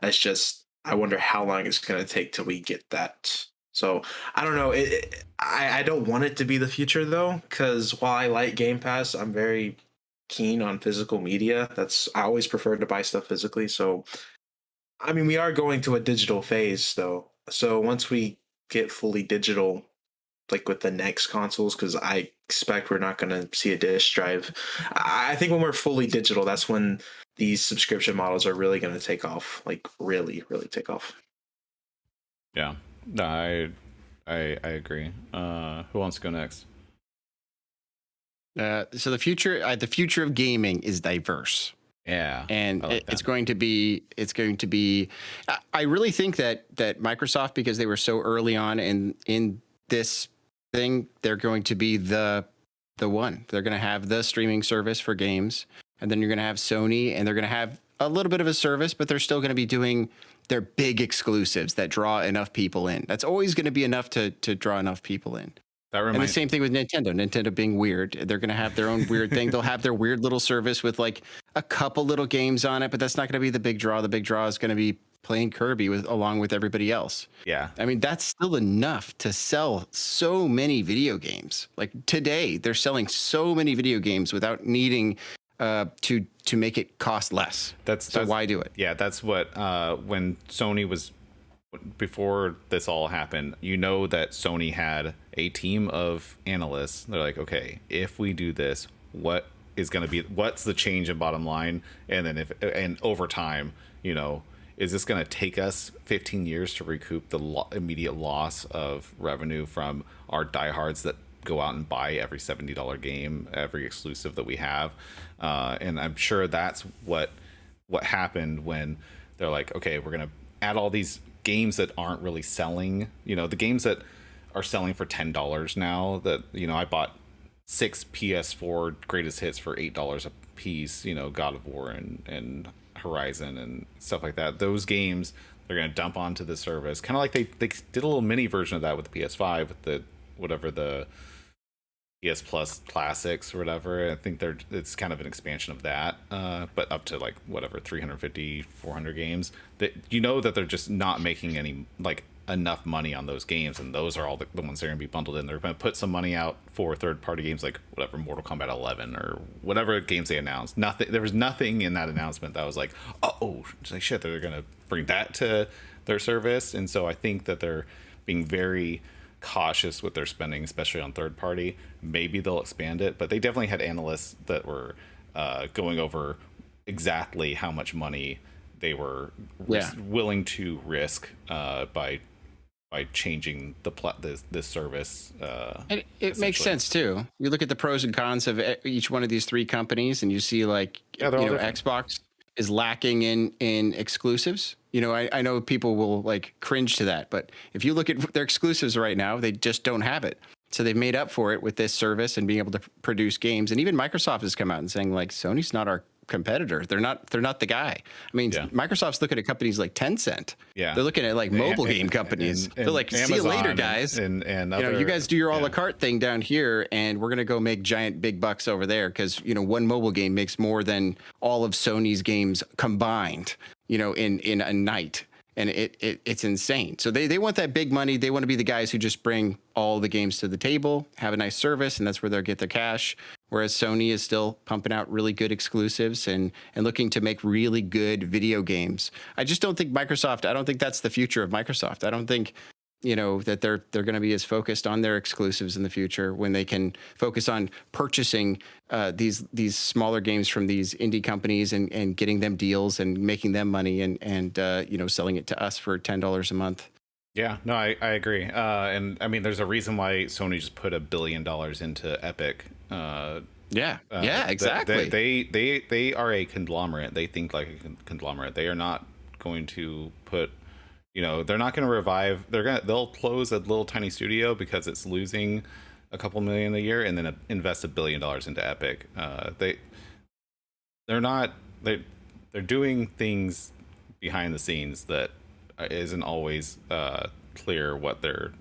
It's just I wonder how long it's gonna take till we get that. So I don't know. I don't want it to be the future though, because while I like Game Pass, I'm very keen on physical media. I always prefer to buy stuff physically. So I mean, we are going to a digital phase, though. So once we get fully digital, like with the next consoles, because I expect we're not going to see a disc drive. I think when we're fully digital, that's when these subscription models are really going to take off, like really, really take off. Yeah, no, I agree. Who wants to go next? So the future of gaming is diverse. Yeah, and it's going to be. I really think that Microsoft, because they were so early on in this thing, they're going to be the one. They're going to have the streaming service for games, and then you're going to have Sony, and they're going to have a little bit of a service, but they're still going to be doing their big exclusives that draw enough people in. That's always going to be enough to draw enough people in. And the same thing with Nintendo. Nintendo being weird, they're going to have their own weird thing. They'll have their weird little service with like a couple little games on it, but that's not going to be the big draw. The big draw is going to be playing Kirby along with everybody else. Yeah. I mean, that's still enough to sell so many video games. Like today, they're selling so many video games without needing to make it cost less. That's why do it? Yeah, that's what when Sony was. Before this all happened, you know that Sony had a team of analysts. They're like, okay, if we do this, what's the change in bottom line? And then and over time, you know, is this going to take us 15 years to recoup the immediate loss of revenue from our diehards that go out and buy every $70 game, every exclusive that we have? And I'm sure that's what happened when they're like, okay, we're going to add all these games that aren't really selling, you know, the games that are selling for $10 now, that, you know, I bought 6 PS4 greatest hits for $8 a piece, you know, God of War and Horizon and stuff like that. Those games they're going to dump onto the service, kind of like they did a little mini version of that with the PS5 with the PS Plus Classics or whatever. I think it's kind of an expansion of that, but up to like whatever 350, 400 games. That you know that they're just not making any like enough money on those games, and those are all the ones that are going to be bundled in. They're going to put some money out for third-party games like whatever Mortal Kombat 11 or whatever games they announced. There was nothing in that announcement that was like, oh, like shit, they're going to bring that to their service. And so I think that they're being very cautious with their spending, especially on third party. Maybe they'll expand it, but they definitely had analysts that were going over exactly how much money they were willing to risk by by changing this service. It makes sense too. You look at the pros and cons of each one of these three companies, and you see like Xbox is lacking in exclusives. I know people will like cringe to that, but if you look at their exclusives right now, they just don't have it. So they've made up for it with this service and being able to produce games. And even Microsoft has come out and saying like, Sony's not our competitor. They're not the guy. I mean, Microsoft's looking at companies like Tencent. Yeah. They're looking at like mobile game companies. They're like, see you later, guys. And you guys do your a la carte thing down here, and we're going to go make giant big bucks over there because, one mobile game makes more than all of Sony's games combined, in a night. And it's insane. So they want that big money. They want to be the guys who just bring all the games to the table, have a nice service, and that's where they'll get their cash. Whereas Sony is still pumping out really good exclusives and looking to make really good video games. I just don't think I don't think that's the future of Microsoft. I don't think, that they're going to be as focused on their exclusives in the future when they can focus on purchasing these smaller games from these indie companies and getting them deals and making them money and selling it to us for $10 a month. Yeah, no, I agree. And I mean, there's a reason why Sony just put $1 billion into Epic. Exactly. They are a conglomerate. They think like a conglomerate. They are not going to put, they're not going to revive. They'll close a little tiny studio because it's losing a couple million a year, and then invest $1 billion into Epic. They're doing things behind the scenes that isn't always clear what their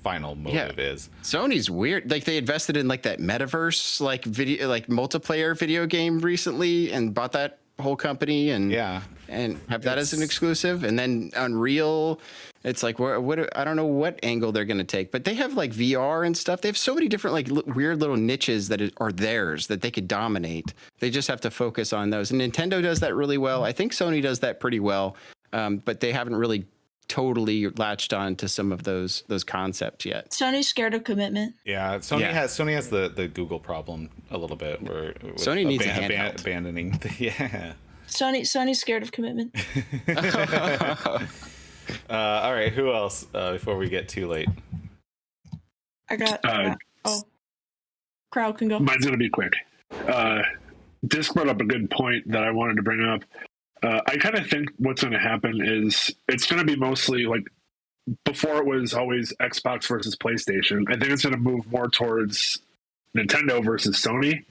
final motive is. Sony's weird. Like they invested in like that metaverse, like video, like multiplayer video game recently, and bought that whole company and have that as an exclusive. And then Unreal, it's like what I don't know what angle they're going to take, but they have like VR and stuff. They have so many different like weird little niches that are theirs that they could dominate. They just have to focus on those. And Nintendo does that really well. I think Sony does that pretty well. But they haven't really totally latched on to some of those concepts yet. Sony's scared of commitment. Yeah, Sony has the Google problem a little bit, where Sony needs a handheld. Abandoning Sony's scared of commitment. All right, who else before we get too late? I got Crowd can go. Mine's gonna be quick. Disc brought up a good point that I wanted to bring up. I kind of think what's going to happen is it's going to be mostly like before it was always Xbox versus PlayStation. I think it's going to move more towards Nintendo versus Sony.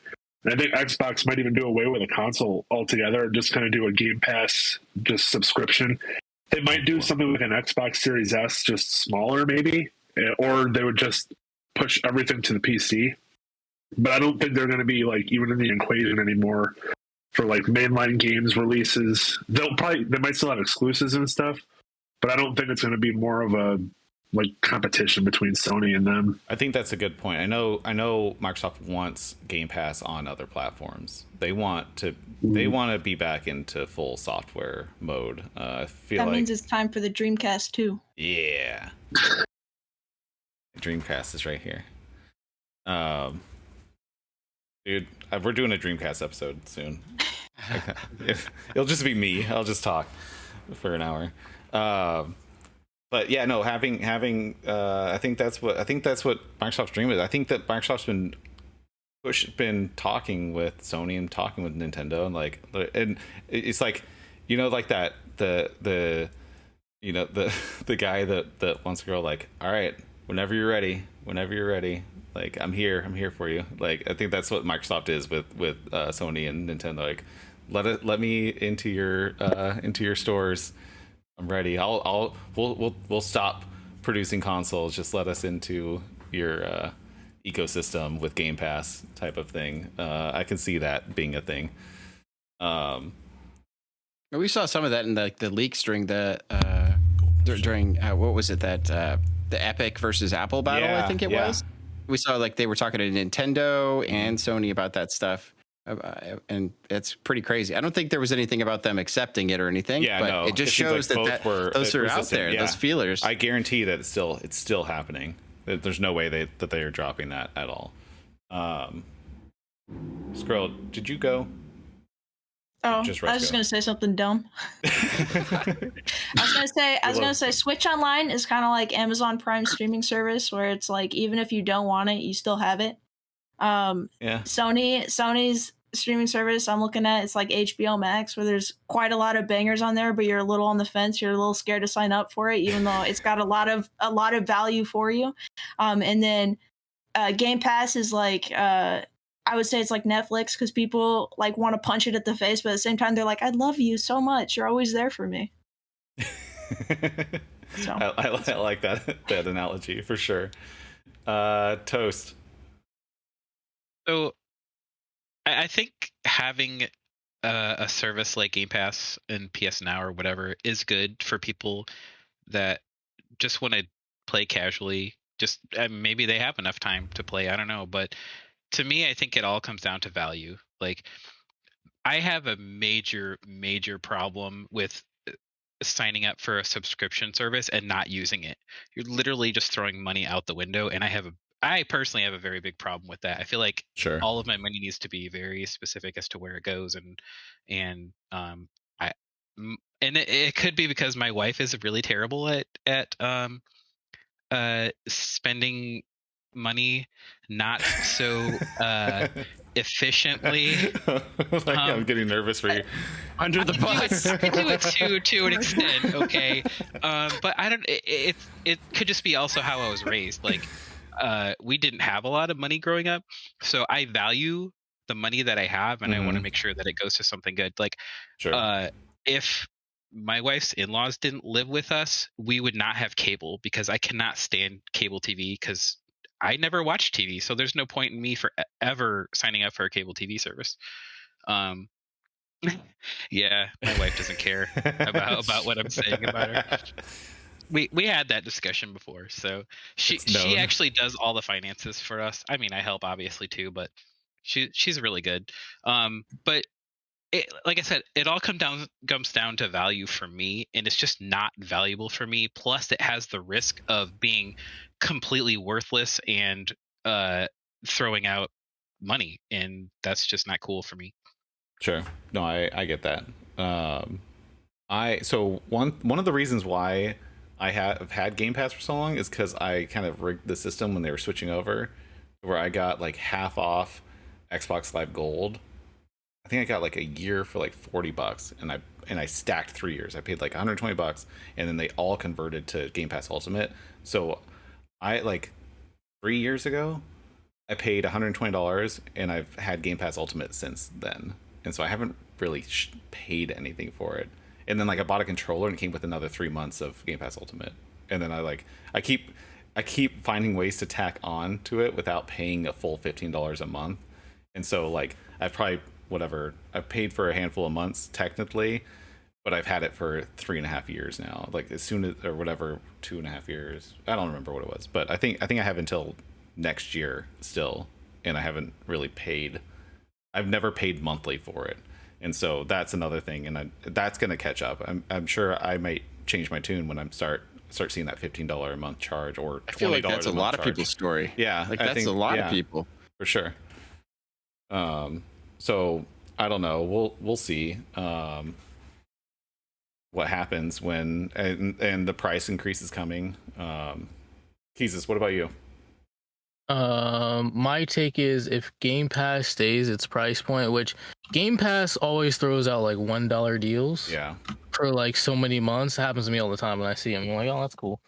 And I think Xbox might even do away with a console altogether and just kind of do a Game Pass just subscription. They might do something like an Xbox Series S, just smaller maybe, or they would just push everything to the PC. But I don't think they're going to be like even in the equation anymore. For like mainline games releases, they might still have exclusives and stuff, but I don't think it's going to be more of a like competition between Sony and them. I think that's a good point. I know Microsoft wants Game Pass on other platforms. They want to be back into full software mode. I feel that means it's time for the Dreamcast too. Yeah. Dreamcast is right here. Dude, we're doing a Dreamcast episode soon. It'll just be me. I'll just talk for an hour. But yeah, no, having I think that's what Microsoft's dream is. I think that Microsoft's been talking with Sony and talking with Nintendo and it's like, like that the guy that wants to go like, all right, whenever you're ready, like I'm here for you. Like I think that's what Microsoft is with Sony and Nintendo. Like let me into your stores. I'm ready. We'll stop producing consoles. Just let us into your ecosystem with Game Pass type of thing. I can see that being a thing. We saw some of that in the leaks during during what was it that the Epic versus Apple battle? I think it was. We saw like they were talking to Nintendo and Sony about that stuff, and it's pretty crazy. I don't think there was anything about them accepting it or anything. Yeah, but no, it just shows like those are out there. Those feelers. I guarantee that it's still happening. There's no way that they are dropping that at all. Squirrel, did you go? Oh, I was just gonna say something dumb. I was gonna say Switch Online is kind of like Amazon Prime streaming service, where it's like even if you don't want it, you still have it. Sony's streaming service I'm looking at, it's like HBO Max, where there's quite a lot of bangers on there, but you're a little on the fence. You're a little scared to sign up for it, even though it's got a lot of value for you. And then Game Pass is like I would say it's like Netflix, because people like want to punch it at the face, but at the same time they're like, I love you so much. You're always there for me. So I like that analogy for sure. Toast. So I think having a service like Game Pass and PS Now or whatever is good for people that just want to play casually. Just maybe they have enough time to play. I don't know. But to me, I think it all comes down to value. Like, I have a major problem with signing up for a subscription service and not using it. You're literally just throwing money out the window. And I personally have a very big problem with that. I feel like all of my money needs to be very specific as to where it goes, and it could be because my wife is really terrible at spending money not so efficiently. I'm getting nervous for you. Under the bus. I can do it to an extent, okay. But I don't. It could just be also how I was raised. Like, we didn't have a lot of money growing up, so I value the money that I have, and I want to make sure that it goes to something good. Like, if my wife's in-laws didn't live with us, we would not have cable, because I cannot stand cable TV, because I never watch TV. So there's no point in me for ever signing up for a cable TV service. Yeah, my wife doesn't care about what I'm saying about her. We had that discussion before. So she actually does all the finances for us. I mean, I help obviously too, but she's really good. But like I said, it all comes down to value for me, and it's just not valuable for me. Plus, it has the risk of being completely worthless and throwing out money, and that's just not cool for me. Sure. No, I get that. So one of the reasons why I have had Game Pass for so long is because I kind of rigged the system when they were switching over, where I got like half off Xbox Live Gold. I think I got like a year for like $40, and I stacked 3 years. I paid like $120, and then they all converted to Game Pass Ultimate. So I, like 3 years ago, I paid $120, and I've had Game Pass Ultimate since then. And so I haven't really paid anything for it. And then like I bought a controller, and it came with another 3 months of Game Pass Ultimate. And then I keep finding ways to tack on to it without paying a full $15 a month. And so like I've paid for a handful of months technically, but I've had it for 3.5 years now. Like as soon as, or whatever, 2.5 years. I don't remember what it was, but I think I have until next year still, and I haven't really paid. I've never paid monthly for it, and so that's another thing, and that's gonna catch up. I'm sure I might change my tune when I start seeing that $15 a month charge, or $20 I feel like that's a lot charge. of people's story. Yeah, like that's a lot of people for sure. So I don't know. We'll see what happens when and the price increase is coming. Jesus, what about you? My take is if Game Pass stays its price point, which Game Pass always throws out like $1 deals. Yeah. For like so many months. It happens to me all the time when I see them. I'm like, oh, that's cool.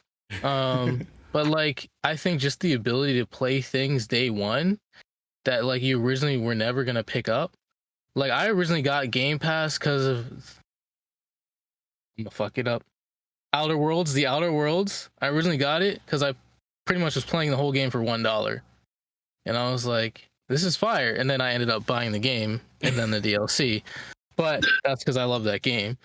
But like, I think just the ability to play things day one that like you originally were never gonna pick up. Like I originally got Game Pass because of I'm gonna fuck it up. Outer Worlds, the Outer Worlds. I originally got it because I pretty much was playing the whole game for $1, and I was like, "This is fire." And then I ended up buying the game and then the DLC. But that's because I love that game.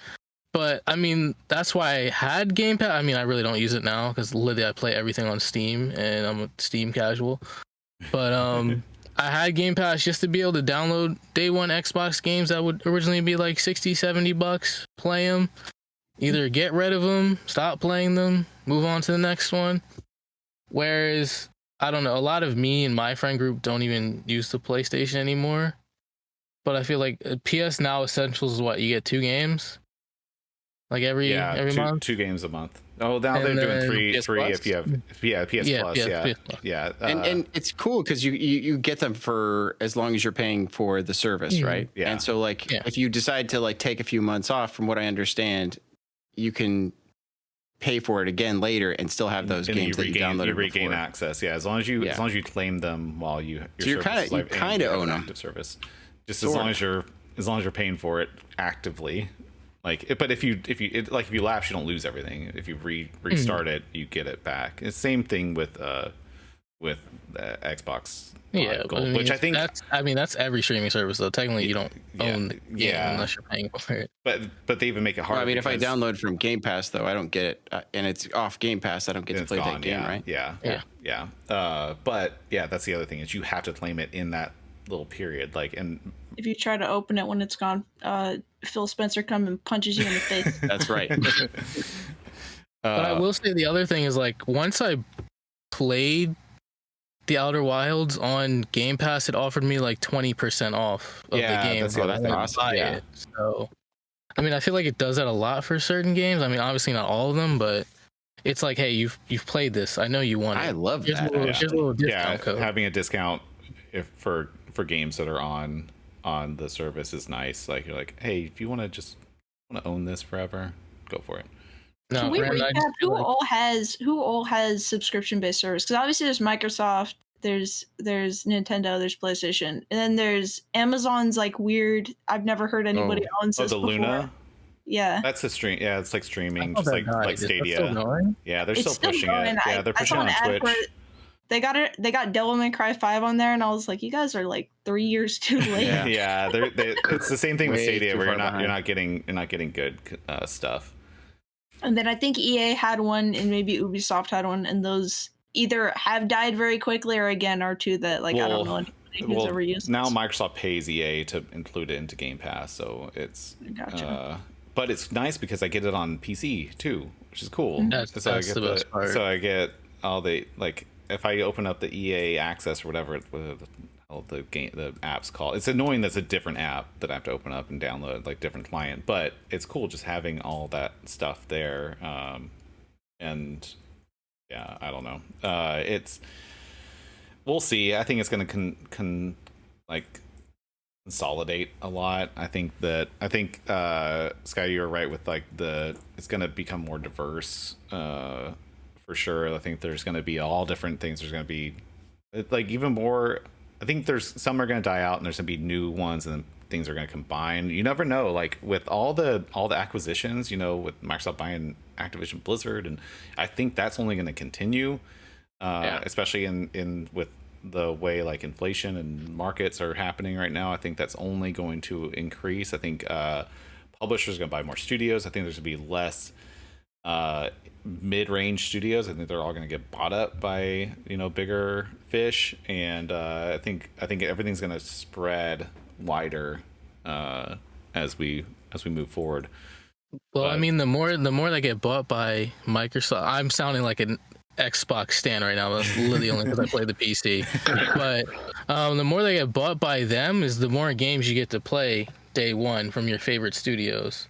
But I mean, that's why I had Game Pass. I mean, I really don't use it now because literally I play everything on Steam, and I'm a Steam casual. But I had Game Pass just to be able to download day one Xbox games that would originally be like $60-$70, play them, either get rid of them, stop playing them, move on to the next one. Whereas, I don't know, a lot of me and my friend group don't even use the PlayStation anymore. but I feel like PS Now Essentials is what you get 2 games, like every month. 2 games a month. Oh, now they're doing three if you have PS Plus. PS Plus. And it's cool because you get them for as long as you're paying for the service, right? Yeah. And so if you decide to take a few months off, from what I understand, you can pay for it again later and still have those games that you downloaded you regain before. access. As long as you claim them while you you kind of own them. Active service. Just as long as you're paying for it actively. But if you lapse, you don't lose everything. If you restart it, you get it back. It's the same thing with Xbox. Gold, which I think that's every streaming service though. Technically, you don't own the game unless you're paying for it. But they even make it hard. Well, if I download from Game Pass though, I don't get it, and it's off Game Pass. I don't get to play that game, right? Yeah. But that's the other thing is you have to claim it in that little period. And if you try to open it when it's gone, Phil Spencer comes and punches you in the face. That's right. But I will say the other thing is once I played The Outer Wilds on Game Pass, it offered me 20% off of the game. That's awesome. It. So, I feel like it does that a lot for certain games. Obviously not all of them, but it's hey, you've played this. I know you want it. I love that. Here's a little discount code. Having a discount for games that are on the service is nice. You're hey, if you want to own this forever, go for it. No, can we recap who all has subscription based service? Because obviously there's Microsoft, there's Nintendo, there's PlayStation, and then there's Amazon's weird. I've never heard anybody owns this before. Luna. Yeah, that's a stream. Yeah, it's streaming, just like Stadia. Yeah, they're still pushing it. Yeah, they're pushing it on Twitch. They got Devil May Cry 5 on there, and I was like, you guys are 3 years too late. Yeah, it's the same thing with Stadia, where you're not getting good stuff. And then I think EA had one, and maybe Ubisoft had one, and those either have died very quickly, or again are two that I don't know anybody who's ever used. Now Microsoft pays EA to include it into Game Pass, so it's gotcha. But it's nice because I get it on PC too, which is cool. That's the best part. So I get all the if I open up the EA Access or whatever the app's called. It's annoying that's a different app that I have to open up and download, different client, but it's cool just having all that stuff there. And yeah, I don't know. We'll see. I think it's going to consolidate a lot. I think Sky, you're right with it's going to become more diverse for sure. I think there's going to be all different things. There's going to be even more. I think there's some are going to die out and there's going to be new ones, and then things are going to combine. You never know. With all the acquisitions, with Microsoft buying Activision Blizzard, and I think that's only going to continue, especially in with the way inflation and markets are happening right now. I think that's only going to increase. I think publishers are going to buy more studios. I think there's going to be less mid-range studios. I think they're all going to get bought up by bigger fish, and I think everything's going to spread wider as we move forward. Well, the more they get bought by Microsoft, I'm sounding like an Xbox stan right now. That's literally only because I play the PC. But the more they get bought by them, is the more games you get to play day one from your favorite studios.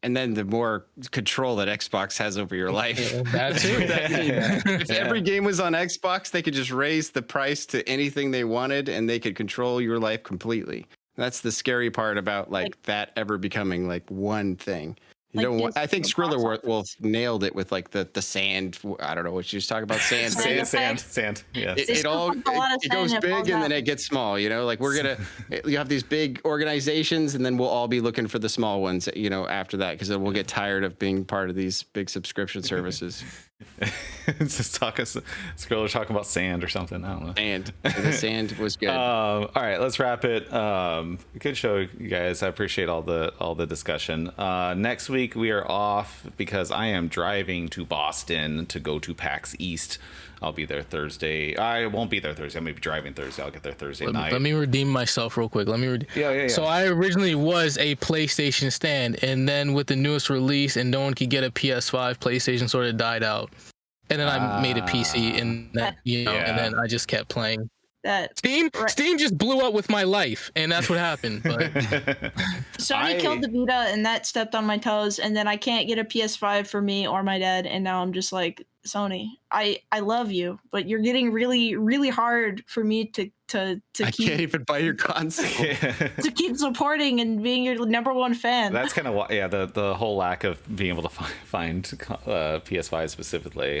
And then the more control that Xbox has over your life. Yeah, that too. If every game was on Xbox, they could just raise the price to anything they wanted, and they could control your life completely. That's the scary part about that ever becoming one thing. You don't. I think Skriller Wolf nailed it with the sand. I don't know what you was talking about. Sand. Yeah. It goes big and then it gets small. We're gonna. You have these big organizations, and then we'll all be looking for the small ones. After that, because then we'll get tired of being part of these big subscription services. Just Skriller talking about sand or something. I don't know. Sand. The sand was good. All right, let's wrap it. Good show, you guys. I appreciate all the discussion. Next week we are off because I am driving to Boston to go to PAX East. I'll be there Thursday. I won't be there Thursday. I may be driving Thursday. I'll get there Thursday night. Let me redeem myself real quick. Yeah. So I originally was a PlayStation stand, and then with the newest release and no one could get a PS5, PlayStation sort of died out. And then I made a PC, and that, and then I just kept playing. that Steam just blew up with my life, and that's what happened. But Sony killed the Vita, and that stepped on my toes. And then I can't get a PS5 for me or my dad, and now I'm just like, Sony, I love you, but you're getting really, really hard for me to I keep. Can't even buy your console. To keep supporting and being your number one fan. That's kind of what, the whole lack of being able to find PS5 specifically.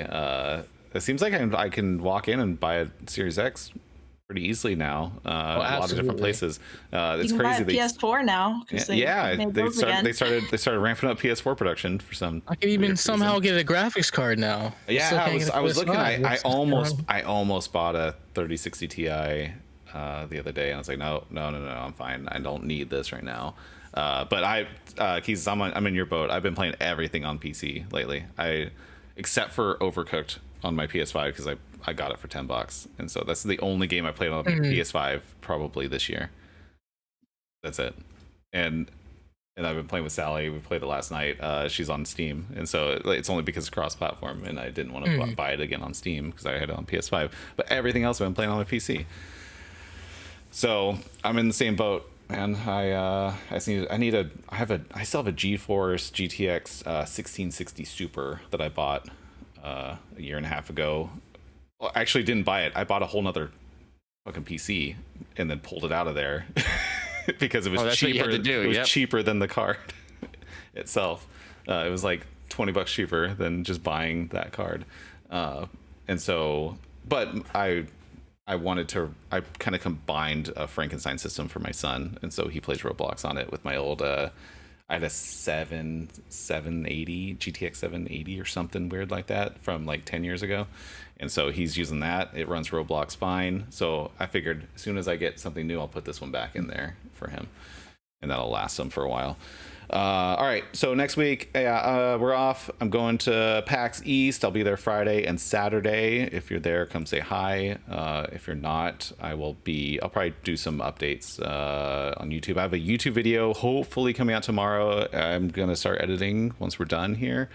It seems like I can walk in and buy a Series X pretty easily now. A lot of different places. It's you can crazy. Buy a PS4 now. They started ramping up PS4 production for some. I can even somehow get a graphics card now. Yeah, I was looking. I almost bought a 3060 Ti the other day, and I was like, no, I'm fine. I don't need this right now. But Keys, I'm in your boat. I've been playing everything on PC lately. Except for Overcooked on my PS5 because I got it for $10, and so that's the only game I played on PS5 probably this year. That's it. And I've been playing with Sally. We played it last night. She's on Steam, and so it's only because it's cross-platform, and I didn't want to buy it again on Steam because I had it on PS5. But everything else I've been playing on my PC. So I'm in the same boat, man. I still have a GeForce GTX 1660 Super that I bought a year and a half ago. Well, I actually didn't buy it. I bought a whole nother fucking PC and then pulled it out of there because it was cheaper. It was cheaper than the card itself. It was like $20 cheaper than just buying that card. And so, but I kind of combined a Frankenstein system for my son, and so he plays Roblox on it with my old. I had a 780 GTX 780 or something weird like that from like 10 years ago, and so he's using that. It runs Roblox fine. So I figured as soon as I get something new, I'll put this one back in there for him, and that'll last him for a while. All right, so next week, we're off. I'm going to PAX East. I'll be there Friday and Saturday. If you're there, come say hi. If you're not, I'll probably do some updates on YouTube. I have a YouTube video hopefully coming out tomorrow. I'm going to start editing once we're done here,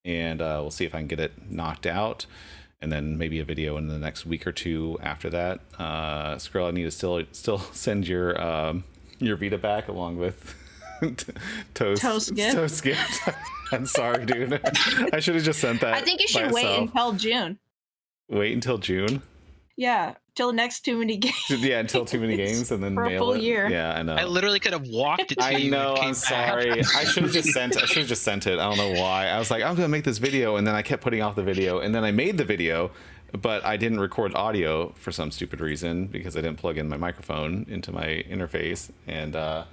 and we'll see if I can get it knocked out. And then maybe a video in the next week or two after that. Skrill, I need to still send your Vita back along with Toast gift. I'm sorry, dude. I should have just sent that. I think you should wait until June. Wait until June? Yeah, till next Too Many Games. Yeah, until Too Many Games, and then for a full year. Yeah, I know. I literally could have walked it to you. I know. I'm sorry. I should have just sent it. I don't know why. I was like, I'm gonna make this video, and then I kept putting off the video, and then I made the video, but I didn't record audio for some stupid reason because I didn't plug in my microphone into my interface, and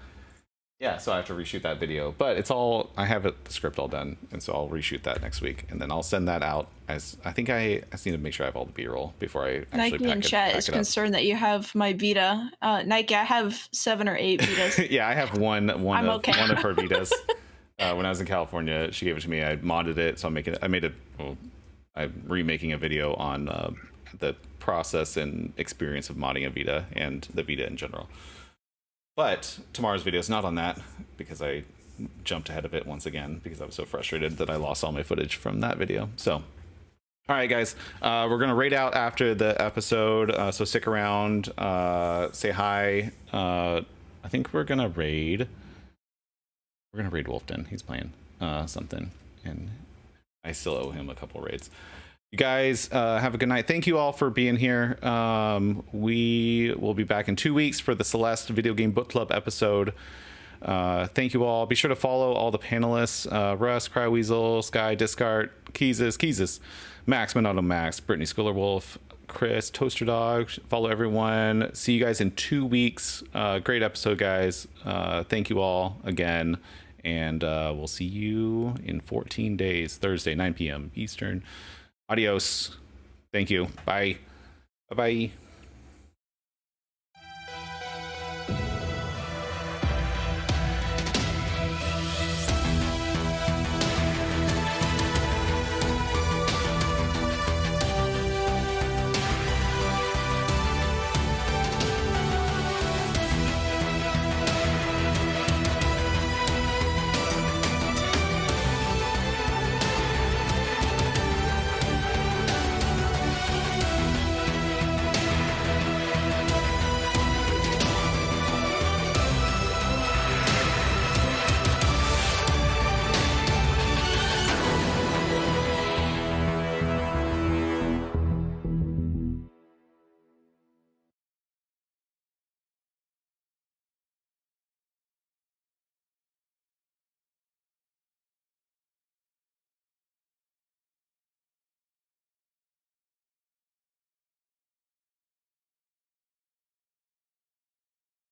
yeah, so I have to reshoot that video, but the script all done, and so I'll reshoot that next week, and then I'll send that out. As I think I just need to make sure I have all the B-roll before I actually Nike in chat is concerned that you have my Vita. Nike, I have 7 or 8 Vitas. Yeah, I have one of her Vitas. When I was in California, she gave it to me. I modded it, so I'm remaking a video on the process and experience of modding a Vita and the Vita in general. But tomorrow's video is not on that because I jumped ahead of it once again because I was so frustrated that I lost all my footage from that video. So, all right, guys, we're going to raid out after the episode. So stick around, say hi. I think we're going to raid Wolfden. He's playing something, and I still owe him a couple raids. You guys have a good night. Thank you all for being here. We will be back in 2 weeks for the Celeste Video Game Book Club episode. Thank you all. Be sure to follow all the panelists: Russ, Cryweasel, Sky, Discard, Keezus, Max, Monauto Max, Brittany Schoolerwolf, Chris, Toaster Dog. Follow everyone. See you guys in 2 weeks. Great episode, guys. Thank you all again. And we'll see you in 14 days, Thursday, 9 p.m. Eastern. Adios. Thank you. Bye. Bye-bye.